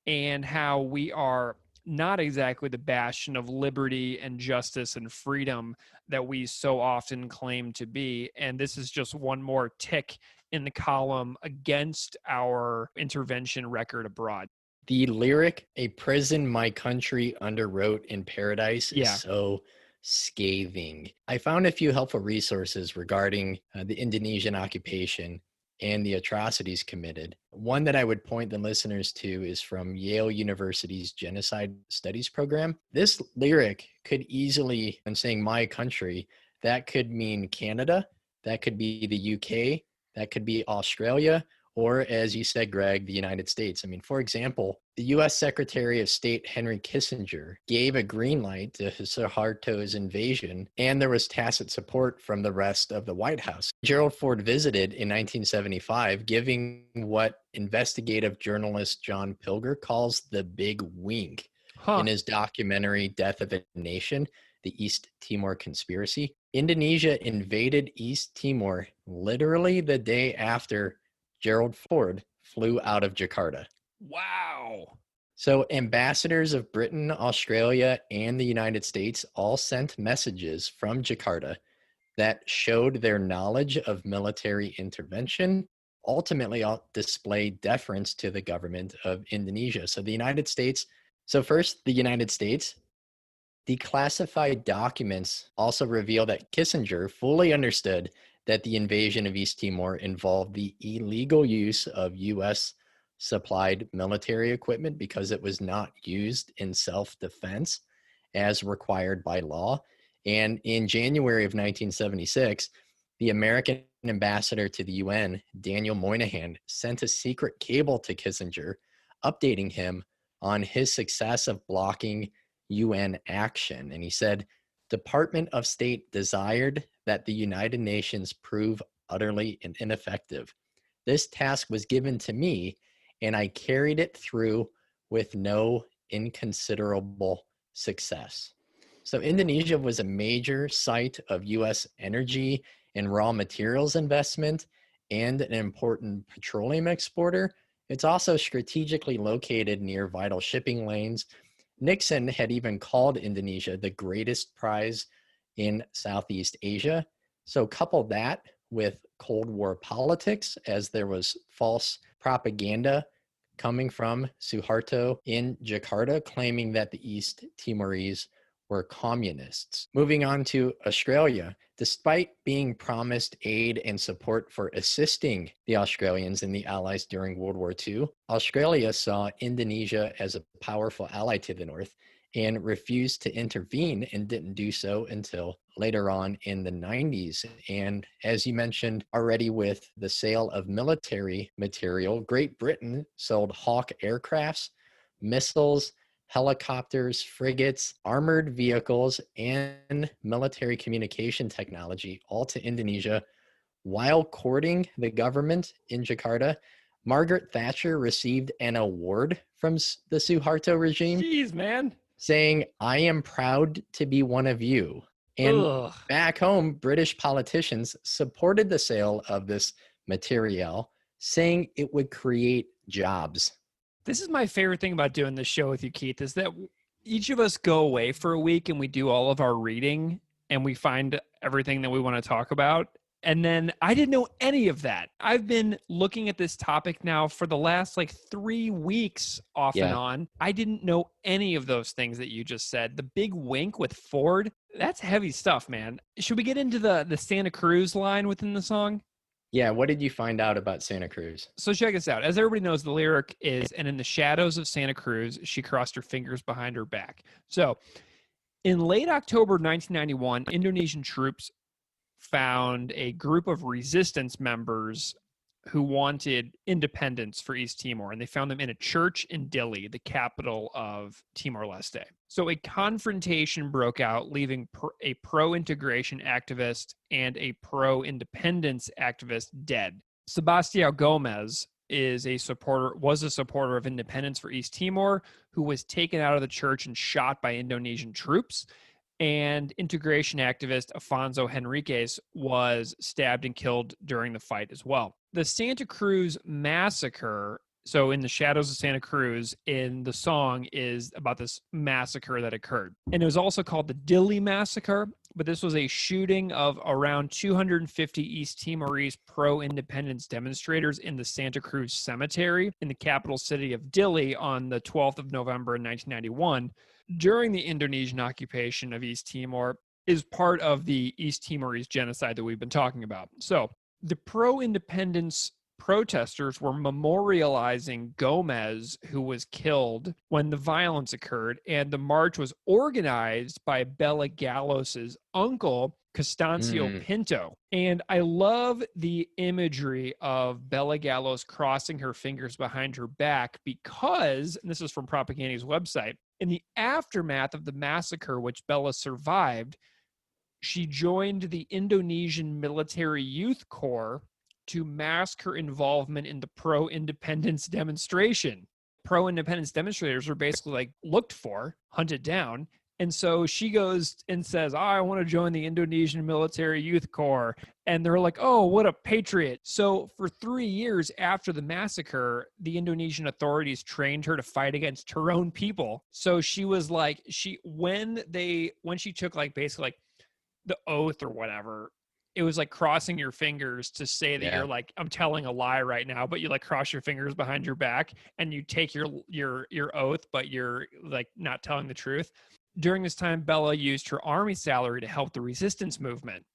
and how we are not exactly the bastion of liberty and justice and freedom that we so often claim to be. And this is just one more tick in the column against our intervention record abroad. The lyric, "A prison my country underwrote in paradise," is so scathing. I found a few helpful resources regarding the Indonesian occupation and the atrocities committed. One that I would point the listeners to is from Yale University's Genocide Studies program. This lyric could easily, when saying my country, that could mean Canada, that could be the UK, that could be Australia, or as you said, Greg, the United States. I mean, for example, the US Secretary of State Henry Kissinger gave a green light to Suharto's invasion, and there was tacit support from the rest of the White House. Gerald Ford visited in 1975, giving what investigative journalist John Pilger calls the big wink in his documentary Death of a Nation, The East Timor Conspiracy. Indonesia invaded East Timor literally the day after Gerald Ford flew out of Jakarta. Wow. So ambassadors of Britain, Australia, and the United States all sent messages from Jakarta that showed their knowledge of military intervention, ultimately displayed deference to the government of Indonesia. So the United States, first, the United States, declassified documents also reveal that Kissinger fully understood that the invasion of East Timor involved the illegal use of U.S. supplied military equipment because it was not used in self-defense as required by law. And in January of 1976, the American ambassador to the UN, Daniel Moynihan, sent a secret cable to Kissinger, updating him on his success of blocking UN action. And he said, Department of State desired that the United Nations prove utterly ineffective. This task was given to me, and I carried it through with no inconsiderable success. So Indonesia was a major site of U.S. energy and raw materials investment and an important petroleum exporter. It's also strategically located near vital shipping lanes. Nixon had even called Indonesia the greatest prize in Southeast Asia. So couple that with Cold War politics, as there was false propaganda coming from Suharto in Jakarta claiming that the East Timorese were communists. Moving on to Australia, despite being promised aid and support for assisting the Australians and the Allies during World War II, Australia saw Indonesia as a powerful ally to the North and refused to intervene, and didn't do so until later on in the 90s. And as you mentioned already, with the sale of military material, Great Britain sold Hawk aircrafts, missiles, helicopters, frigates, armored vehicles, and military communication technology, all to Indonesia. While courting the government in Jakarta, Margaret Thatcher received an award from the Suharto regime. Jeez, man. Saying, "I am proud to be one of you." And back home, British politicians supported the sale of this material, saying it would create jobs. This is my favorite thing about doing this show with you, Keith, is that each of us go away for a week and we do all of our reading and we find everything that we want to talk about. And then I didn't know any of that. I've been looking at this topic now for the last 3 weeks off and on. I didn't know any of those things that you just said. The big wink with Ford, that's heavy stuff, man. Should we get into the Santa Cruz line within the song? Yeah, what did you find out about Santa Cruz? So check this out. As everybody knows, the lyric is, "And in the shadows of Santa Cruz, she crossed her fingers behind her back." So in late October 1991, Indonesian troops found a group of resistance members who wanted independence for East Timor, and they found them in a church in Dili, the capital of Timor-Leste. So a confrontation broke out, leaving a pro-integration activist and a pro-independence activist dead. Sebastião Gomes was a supporter of independence for East Timor, who was taken out of the church and shot by Indonesian troops. And integration activist Afonso Henriques was stabbed and killed during the fight as well. The Santa Cruz massacre, so in the shadows of Santa Cruz, in the song, is about this massacre that occurred. And it was also called the Dili Massacre, but this was a shooting of around 250 East Timorese pro-independence demonstrators in the Santa Cruz Cemetery in the capital city of Dili on the 12th of November in 1991. During the Indonesian occupation of East Timor, is part of the East Timorese genocide that we've been talking about. So the pro-independence protesters were memorializing Gomez, who was killed when the violence occurred, and the march was organized by Bela Gallos's uncle, Constancio Pinto. And I love the imagery of Bela Gallos crossing her fingers behind her back because, and this is from Propaganda's website, in the aftermath of the massacre, which Bella survived, she joined the Indonesian Military Youth Corps to mask her involvement in the pro-independence demonstration. Pro-independence demonstrators were basically looked for, hunted down. And so she goes and says, I want to join the Indonesian Military Youth Corps. And they're like, oh, what a patriot. So for 3 years after the massacre, the Indonesian authorities trained her to fight against her own people. So she was when she took basically the oath or whatever, it was crossing your fingers to say that you're I'm telling a lie right now, but you cross your fingers behind your back and you take your oath, but you're not telling the truth. During this time, Bella used her army salary to help the resistance movement.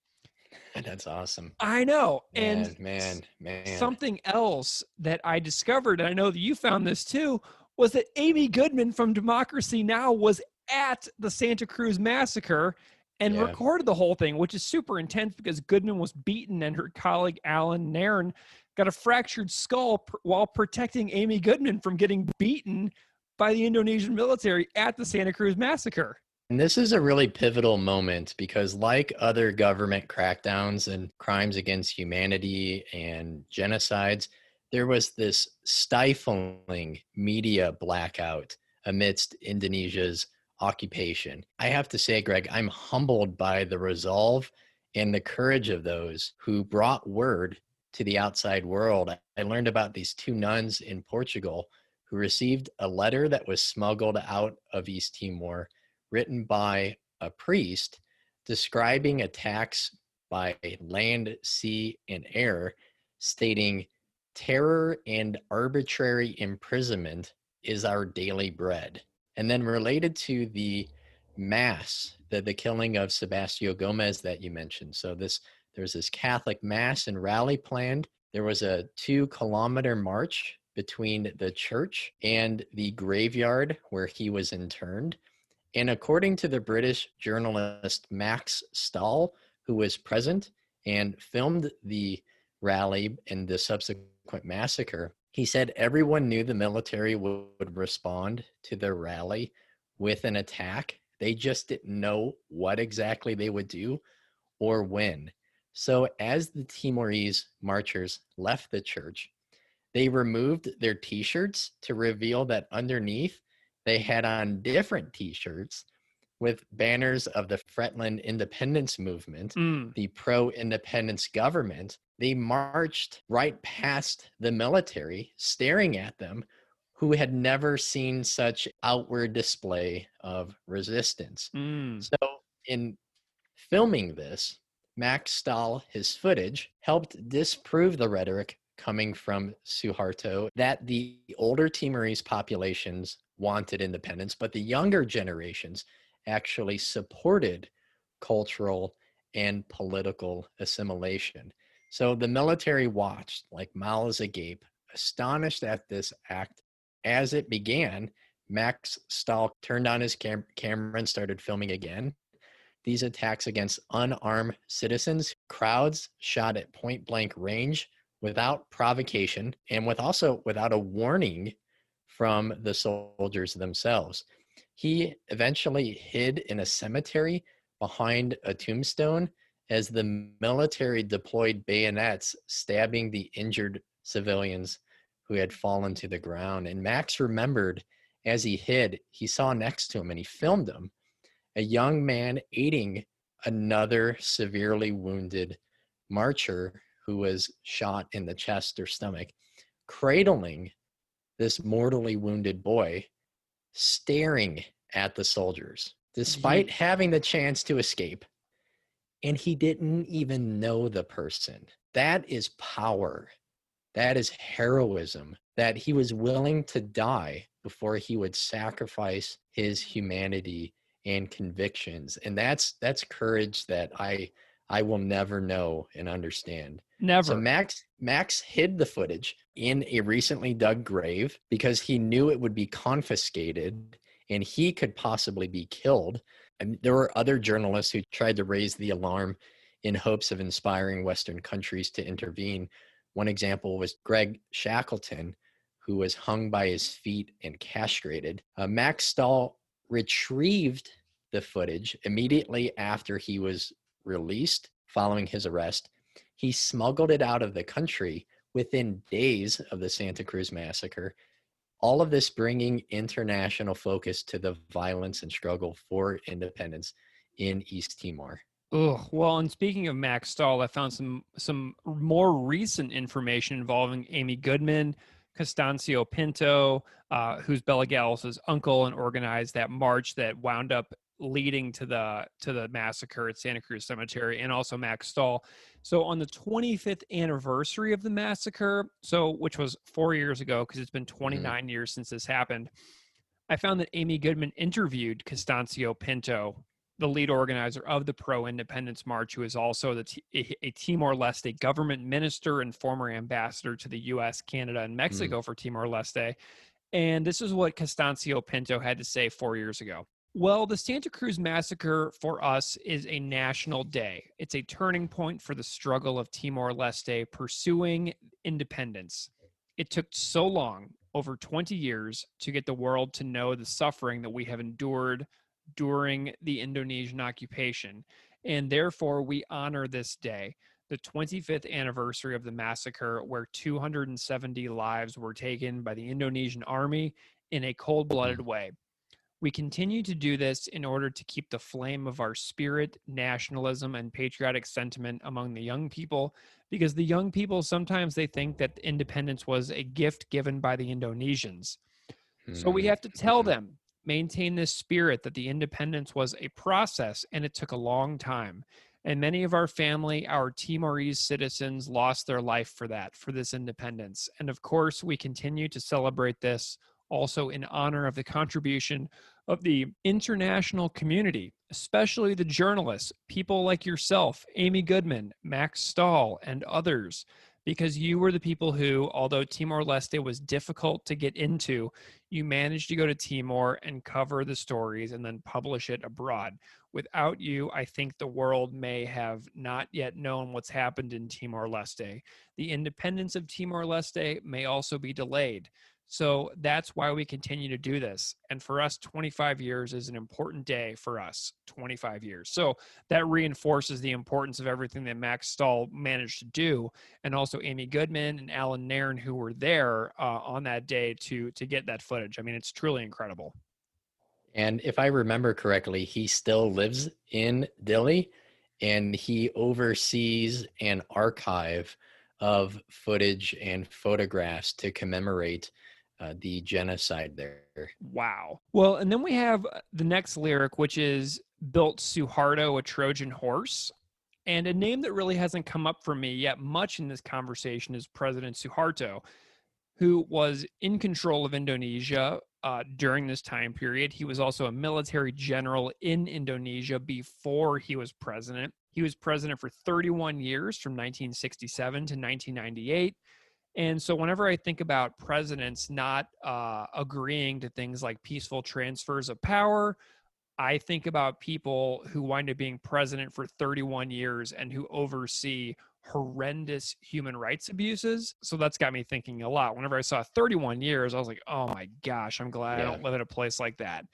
That's awesome. I know. Man. Something else that I discovered, and I know that you found this too, was that Amy Goodman from Democracy Now! Was at the Santa Cruz massacre and recorded the whole thing, which is super intense because Goodman was beaten and her colleague Alan Nairn got a fractured skull while protecting Amy Goodman from getting beaten by the Indonesian military at the Santa Cruz massacre. this is a really pivotal moment because, like other government crackdowns and crimes against humanity and genocides, there was this stifling media blackout amidst Indonesia's occupation. I have to say, Greg, I'm humbled by the resolve and the courage of those who brought word to the outside world. I learned about these two nuns in Portugal who received a letter that was smuggled out of East Timor, written by a priest describing attacks by land, sea, and air, stating, "Terror and arbitrary imprisonment is our daily bread." And then related to the mass, the killing of Sebastião Gomez that you mentioned. So there's this Catholic mass and rally planned. There was a 2-kilometer march between the church and the graveyard where he was interned. And according to the British journalist Max Stahl, who was present and filmed the rally and the subsequent massacre, he said everyone knew the military would respond to the rally with an attack. They just didn't know what exactly they would do or when. So as the Timorese marchers left the church, they removed their t-shirts to reveal that underneath they had on different t-shirts with banners of the Fretland Independence Movement, the pro-independence government. They marched right past the military, staring at them, who had never seen such outward display of resistance. So in filming this, Max Stahl, his footage, helped disprove the rhetoric coming from Suharto that the older Timorese populations wanted independence, but the younger generations actually supported cultural and political assimilation. So the military watched like mouths agape, astonished at this act. As it began, Max Stahl turned on his camera and started filming again. These attacks against unarmed citizens, crowds shot at point blank range without provocation and without a warning from the soldiers themselves. He eventually hid in a cemetery behind a tombstone as the military deployed bayonets, stabbing the injured civilians who had fallen to the ground. And Max remembered as he hid, he saw next to him and he filmed him, a young man aiding another severely wounded marcher who was shot in the chest or stomach, cradling this mortally wounded boy, staring at the soldiers, despite having the chance to escape. And he didn't even know the person. That is power. That is heroism, that he was willing to die before he would sacrifice his humanity and convictions. And that's courage that I will never know and understand. Never. So Max hid the footage in a recently dug grave because he knew it would be confiscated and he could possibly be killed. And there were other journalists who tried to raise the alarm in hopes of inspiring Western countries to intervene. One example was Greg Shackleton, who was hung by his feet and castrated. Max Stahl retrieved the footage immediately after he was released following his arrest. He smuggled it out of the country within days of the Santa Cruz massacre. All of this bringing international focus to the violence and struggle for independence in East Timor. Ugh. Well, and speaking of Max Stahl, I found some more recent information involving Amy Goodman, Constancio Pinto, who's Bela Gallos' uncle and organized that march that wound up leading to the massacre at Santa Cruz Cemetery, and also Max Stahl. So on the 25th anniversary of the massacre, which was 4 years ago, because it's been 29 years since this happened, I found that Amy Goodman interviewed Constancio Pinto, the lead organizer of the pro-independence march, who is also a Timor-Leste government minister and former ambassador to the U.S., Canada, and Mexico for Timor-Leste. And this is what Constancio Pinto had to say 4 years ago. Well, the Santa Cruz massacre for us is a national day. It's a turning point for the struggle of Timor-Leste pursuing independence. It took so long, over 20 years, to get the world to know the suffering that we have endured during the Indonesian occupation. And therefore, we honor this day, the 25th anniversary of the massacre, where 270 lives were taken by the Indonesian army in a cold-blooded way. We continue to do this in order to keep the flame of our spirit, nationalism, and patriotic sentiment among the young people, because the young people, sometimes they think that independence was a gift given by the Indonesians. So we have to tell them, maintain this spirit that the independence was a process and it took a long time. And many of our family, our Timorese citizens, lost their life for that, for this independence. And of course, we continue to celebrate this also in honor of the contribution of the international community, especially the journalists, people like yourself, Amy Goodman, Max Stahl, and others, because you were the people who, although Timor-Leste was difficult to get into, you managed to go to Timor and cover the stories and then publish it abroad. Without you, I think the world may have not yet known what's happened in Timor-Leste. The independence of Timor-Leste may also be delayed. So that's why we continue to do this. And for us, 25 years is an important day for us, 25 years. So that reinforces the importance of everything that Max Stahl managed to do. And also Amy Goodman and Alan Nairn, who were there on that day to get that footage. I mean, it's truly incredible. And if I remember correctly, he still lives in Dili, and he oversees an archive of footage and photographs to commemorate the genocide there. Wow. Well, and then we have the next lyric, which is built Suharto a Trojan horse. And a name that really hasn't come up for me yet much in this conversation is President Suharto, who was in control of Indonesia during this time period. He was also a military general in Indonesia before he was president. He was president for 31 years, from 1967 to 1998. And so whenever I think about presidents not agreeing to things like peaceful transfers of power, I think about people who wind up being president for 31 years and who oversee horrendous human rights abuses. So that's got me thinking a lot. Whenever I saw 31 years, I was like, oh my gosh, I'm glad I don't live in a place like that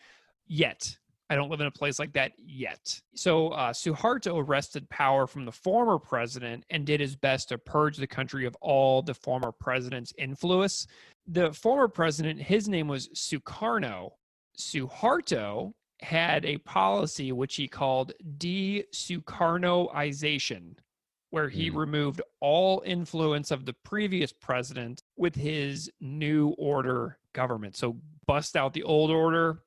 yet. I don't live in a place like that yet. So Suharto wrested power from the former president and did his best to purge the country of all the former president's influence. The former president, his name was Sukarno. Suharto had a policy which he called de-Sukarnoization, where he removed all influence of the previous president with his new order government. So bust out the old order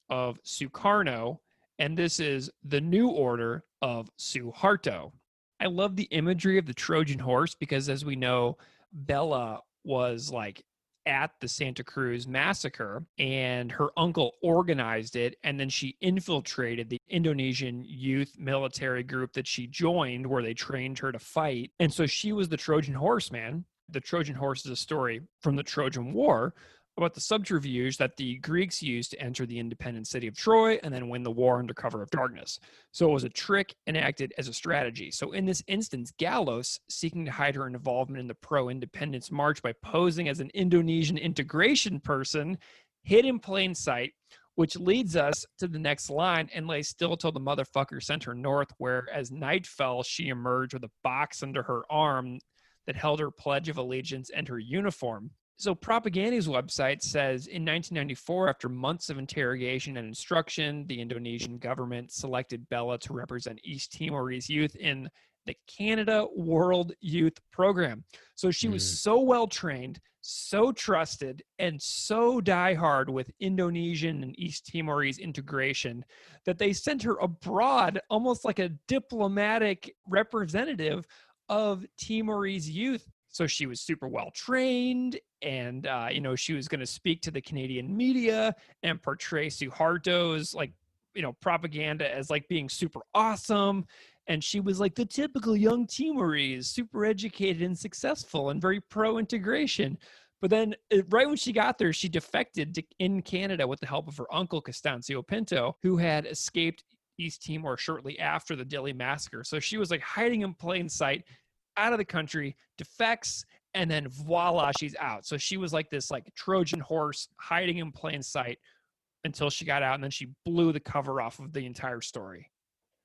of Sukarno, and this is the new order of Suharto. I love the imagery of the Trojan horse because, as we know, Bella was like at the Santa Cruz massacre, and her uncle organized it, and then she infiltrated the Indonesian youth military group that she joined, where they trained her to fight. And so she was the Trojan horse, man. The Trojan horse is a story from the Trojan War about the subterfuge that the Greeks used to enter the independent city of Troy and then win the war under cover of darkness. So it was a trick enacted as a strategy. So in this instance, Gallos, seeking to hide her involvement in the pro-independence march by posing as an Indonesian integration person, hid in plain sight, which leads us to the next line, and lay still till the motherfucker sent her north, where as night fell, she emerged with a box under her arm that held her pledge of allegiance and her uniform. So Propaganda's website says in 1994, after months of interrogation and instruction, the Indonesian government selected Bella to represent East Timorese youth in the Canada World Youth Program. So she was so well trained, so trusted, and so diehard with Indonesian and East Timorese integration that they sent her abroad almost like a diplomatic representative of Timorese youth. So she was super well trained, and she was going to speak to the Canadian media and portray Suharto's propaganda as like being super awesome. And she was like the typical young Timorese, super educated and successful and very pro-integration. But then right when she got there, she defected in Canada with the help of her uncle, Constancio Pinto, who had escaped East Timor shortly after the Dili massacre. So she was like hiding in plain sight, out of the country, defects, and then voila, she's out. So she was like this like Trojan horse hiding in plain sight, until she got out, and then she blew the cover off of the entire story.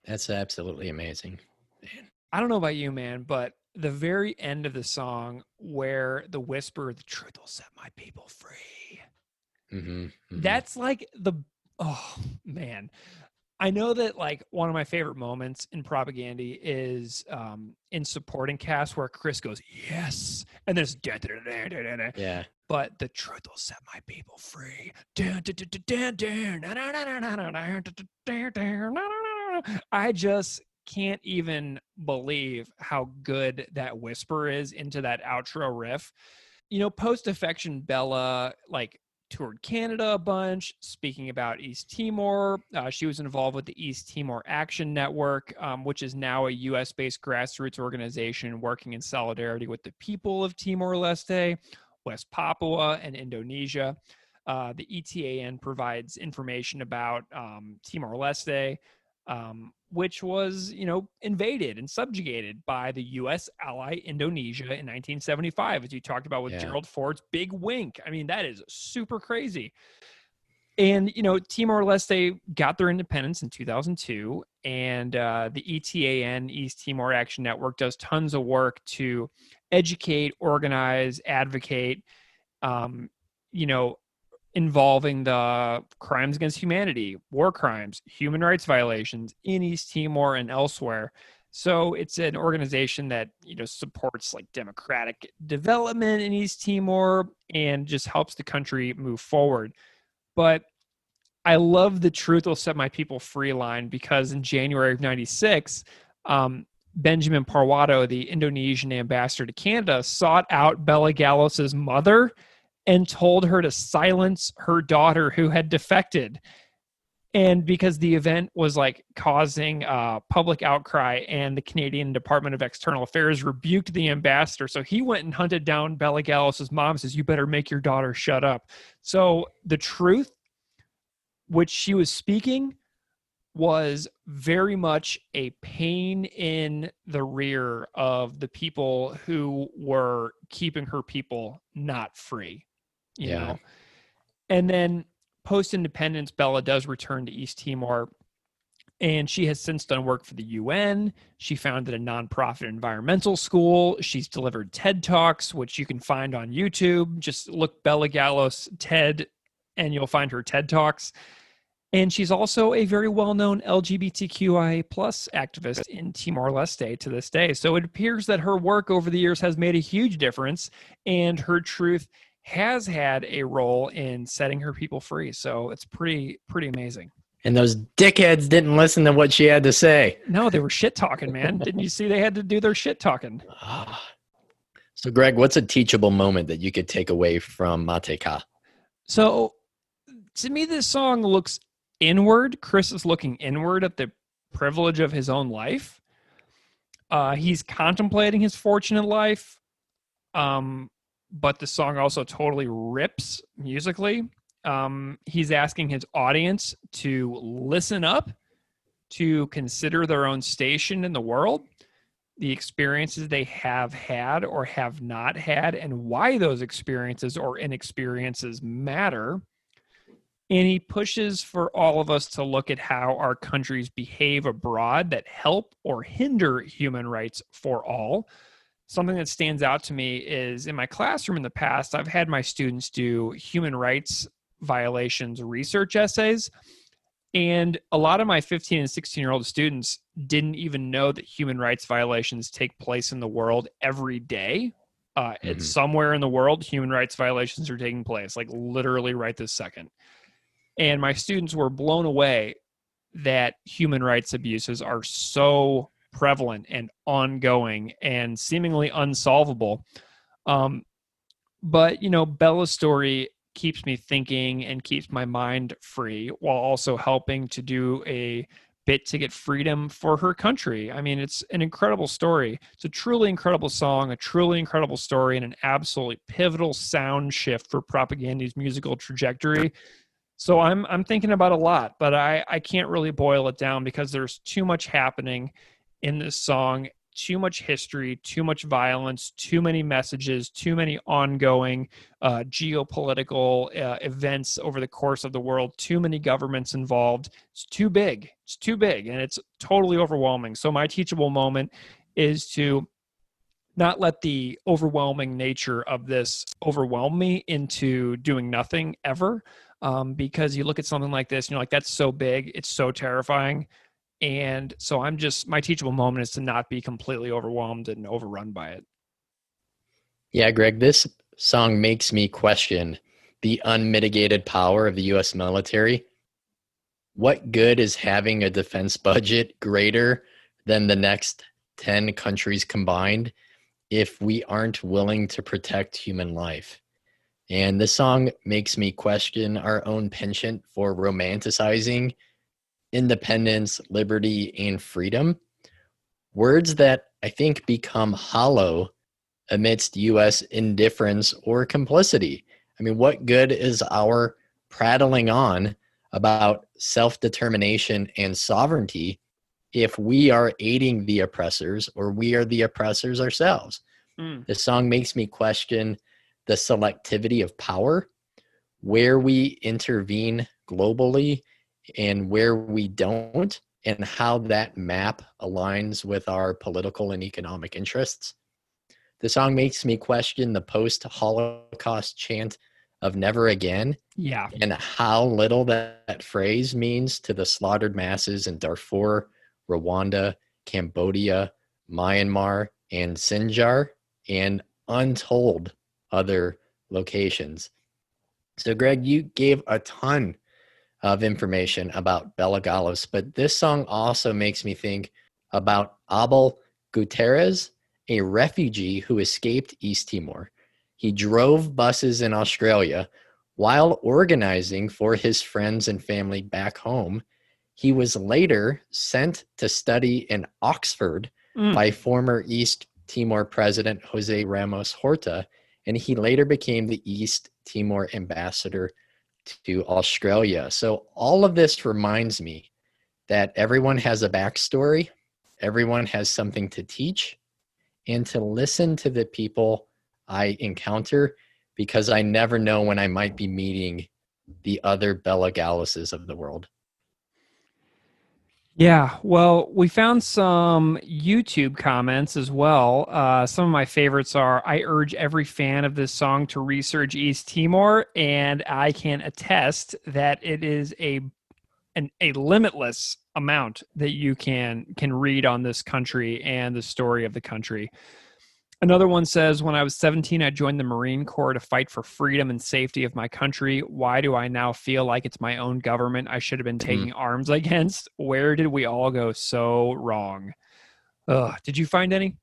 That's absolutely amazing. Man. I don't know about you, man, but the very end of the song where the whisper, the truth will set my people free. That's like oh man. I know that like one of my favorite moments in Propagandy is in supporting cast where Chris goes, yes. And there's yeah. But the truth will set my people free. I just can't even believe how good that whisper is into that outro riff. You know, post-Affection, Bella like toured Canada a bunch, speaking about East Timor. She was involved with the East Timor Action Network, which is now a U.S.-based grassroots organization working in solidarity with the people of Timor-Leste, West Papua, and Indonesia. The ETAN provides information about Timor-Leste, which was, you know, invaded and subjugated by the U.S. ally Indonesia in 1975, as you talked about with Gerald Ford's Big Wink. I mean, that is super crazy. And, you know, Timor-Leste got their independence in 2002, and the ETAN, East Timor Action Network, does tons of work to educate, organize, advocate, you know, involving the crimes against humanity, war crimes, human rights violations in East Timor and elsewhere. So it's an organization that, you know, supports like democratic development in East Timor and just helps the country move forward. But I love the truth will set my people free line, because in January of 96, Benjamin Parwado, the Indonesian ambassador to Canada, sought out Bela Gallos's mother and told her to silence her daughter who had defected. And because the event was like causing public outcry, and the Canadian Department of External Affairs rebuked the ambassador. So he went and hunted down Bela Gallos's mom and says, you better make your daughter shut up. So the truth, which she was speaking, was very much a pain in the rear of the people who were keeping her people not free. You know? And then post-independence, Bella does return to East Timor, and she has since done work for the UN. She founded a nonprofit environmental school. She's delivered TED Talks, which you can find on YouTube. Just look Bela Gallos TED, and you'll find her TED Talks. And she's also a very well-known LGBTQIA+ activist in Timor-Leste to this day. So it appears that her work over the years has made a huge difference, and her truth has had a role in setting her people free. So it's pretty amazing. And those dickheads didn't listen to what she had to say. No, they were shit talking, man. Didn't you see they had to do their shit talking? So Greg, what's a teachable moment that you could take away from Mateka? So to me, this song looks inward. Chris is looking inward at the privilege of his own life. He's contemplating his fortunate life. But the song also totally rips musically. He's asking his audience to listen up, to consider their own station in the world, the experiences they have had or have not had, and why those experiences or inexperiences matter. And he pushes for all of us to look at how our countries behave abroad that help or hinder human rights for all. Something that stands out to me is in my classroom in the past, I've had my students do human rights violations research essays. And a lot of my 15 and 16-year-old students didn't even know that human rights violations take place in the world every day. It's somewhere in the world, human rights violations are taking place, like literally right this second. And my students were blown away that human rights abuses are so prevalent and ongoing and seemingly unsolvable. But, you know, Bella's story keeps me thinking and keeps my mind free while also helping to do a bit to get freedom for her country. I mean, it's an incredible story. It's a truly incredible song, a truly incredible story, and an absolutely pivotal sound shift for Propaganda's musical trajectory. So I'm thinking about a lot, but I can't really boil it down because there's too much happening in this song too much history, too much violence, too many messages, too many ongoing geopolitical events over the course of the world, too many governments involved. It's too big. It's too big, and it's totally overwhelming. So my teachable moment is to not let the overwhelming nature of this overwhelm me into doing nothing ever. Because you look at something like this, and you're like, that's so big, it's so terrifying. And so my teachable moment is to not be completely overwhelmed and overrun by it. Yeah, Greg, this song makes me question the unmitigated power of the U.S. military. What good is having a defense budget greater than the next 10 countries combined if we aren't willing to protect human life? And this song makes me question our own penchant for romanticizing independence, liberty, and freedom. Words that I think become hollow amidst U.S. indifference or complicity. I mean, what good is our prattling on about self-determination and sovereignty if we are aiding the oppressors or we are the oppressors ourselves? This song makes me question the selectivity of power, where we intervene globally and where we don't, and how that map aligns with our political and economic interests. The song makes me question the post-Holocaust chant of never again, and how little that phrase means to the slaughtered masses in Darfur, Rwanda, Cambodia, Myanmar, and Sinjar, and untold other locations. So, Greg, you gave a ton of information about Bela Gallos, but this song also makes me think about Abel Gutierrez, a refugee who escaped East Timor. He drove buses in Australia while organizing for his friends and family back home. He was later sent to study in Oxford by former East Timor President Jose Ramos Horta, and he later became the East Timor ambassador to Australia. So all of this reminds me that everyone has a backstory, everyone has something to teach, and to listen to the people I encounter, because I never know when I might be meeting the other Bela Galloses of the world. Yeah, well, we found some YouTube comments as well. Some of my favorites are, I urge every fan of this song to research East Timor, and I can attest that it is a limitless amount that you can read on this country and the story of the country. Another one says, when I was 17, I joined the Marine Corps to fight for freedom and safety of my country. Why do I now feel like it's my own government I should have been taking arms against? Where did we all go so wrong? Did you find any?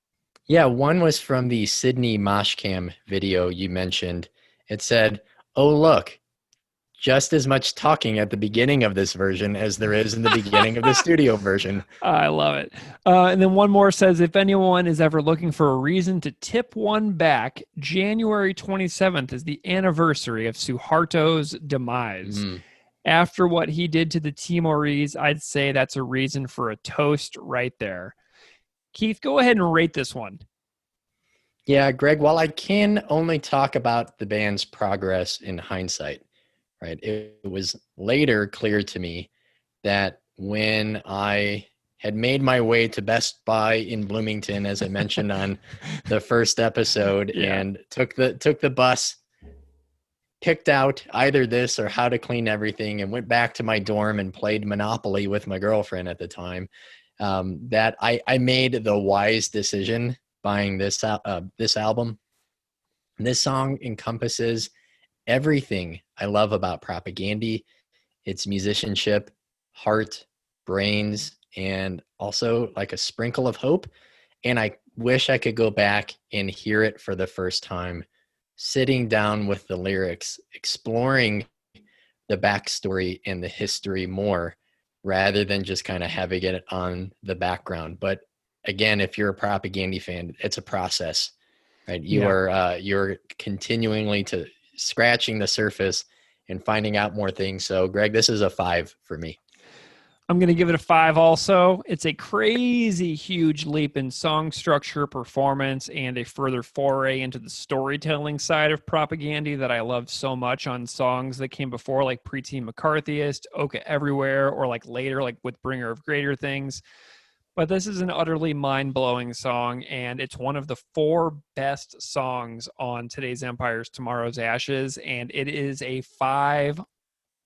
Yeah, one was from the Sydney Moshcam video you mentioned. It said, oh, look, just as much talking at the beginning of this version as there is in the beginning of the studio version. I love it. And then one more says, if anyone is ever looking for a reason to tip one back, January 27th is the anniversary of Suharto's demise. After what he did to the Timorese, I'd say that's a reason for a toast right there. Keith, go ahead and rate this one. Yeah, Greg, while I can only talk about the band's progress in hindsight, right, it was later clear to me that when I had made my way to Best Buy in Bloomington, as I mentioned on the first episode, and took the bus, picked out either this or How to Clean Everything, and went back to my dorm and played Monopoly with my girlfriend at the time, that I made the wise decision buying this album. This song encompasses everything I love about Propagandhi, its musicianship, heart, brains, and also like a sprinkle of hope. And I wish I could go back and hear it for the first time, sitting down with the lyrics, exploring the backstory and the history more, rather than just kind of having it on the background. But again, if you're a Propagandhi fan, it's a process, right? You're continually to scratching the surface and finding out more things. So Greg, this is a 5 for me. I'm going to give it a 5 also. It's a crazy huge leap in song structure, performance, and a further foray into the storytelling side of Propaganda that I love so much on songs that came before, like Preteen McCarthyist, Oka Everywhere, or like later, like with Bringer of Greater Things. But this is an utterly mind-blowing song, and it's one of the 4 best songs on Today's Empires, Tomorrow's Ashes, and it is a 5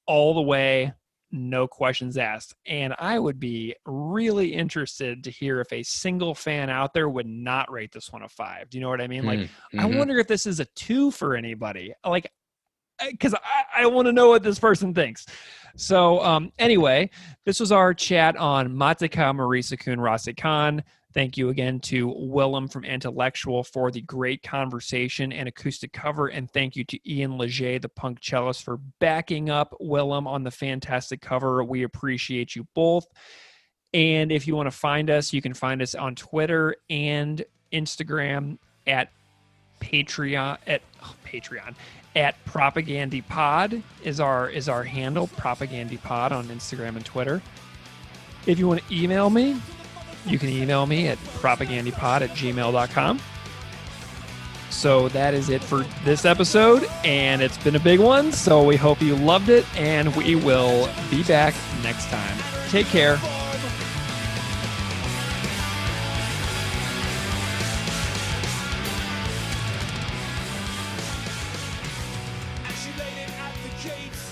all the way, no questions asked. And I would be really interested to hear if a single fan out there would not rate this one a 5. Do you know what I mean? Like, I wonder if this is a 2 for anybody. Like, because I want to know what this person thinks. So anyway, this was our chat on Matika Moris Ukun Rasik. Thank you again to Willem from Antillectual for the great conversation and acoustic cover. And thank you to Ian Legge, the punk cellist, for backing up Willem on the fantastic cover. We appreciate you both. And if you want to find us, you can find us on Twitter and Instagram at Patreon at PropagandaPod is our handle, PropagandaPod on Instagram and Twitter. If you want to email me, you can email me at propagandapod@gmail.com. So that is it for this episode, and it's been a big one, so we hope you loved it, and we will be back next time. Take care. And she laid it at the gates.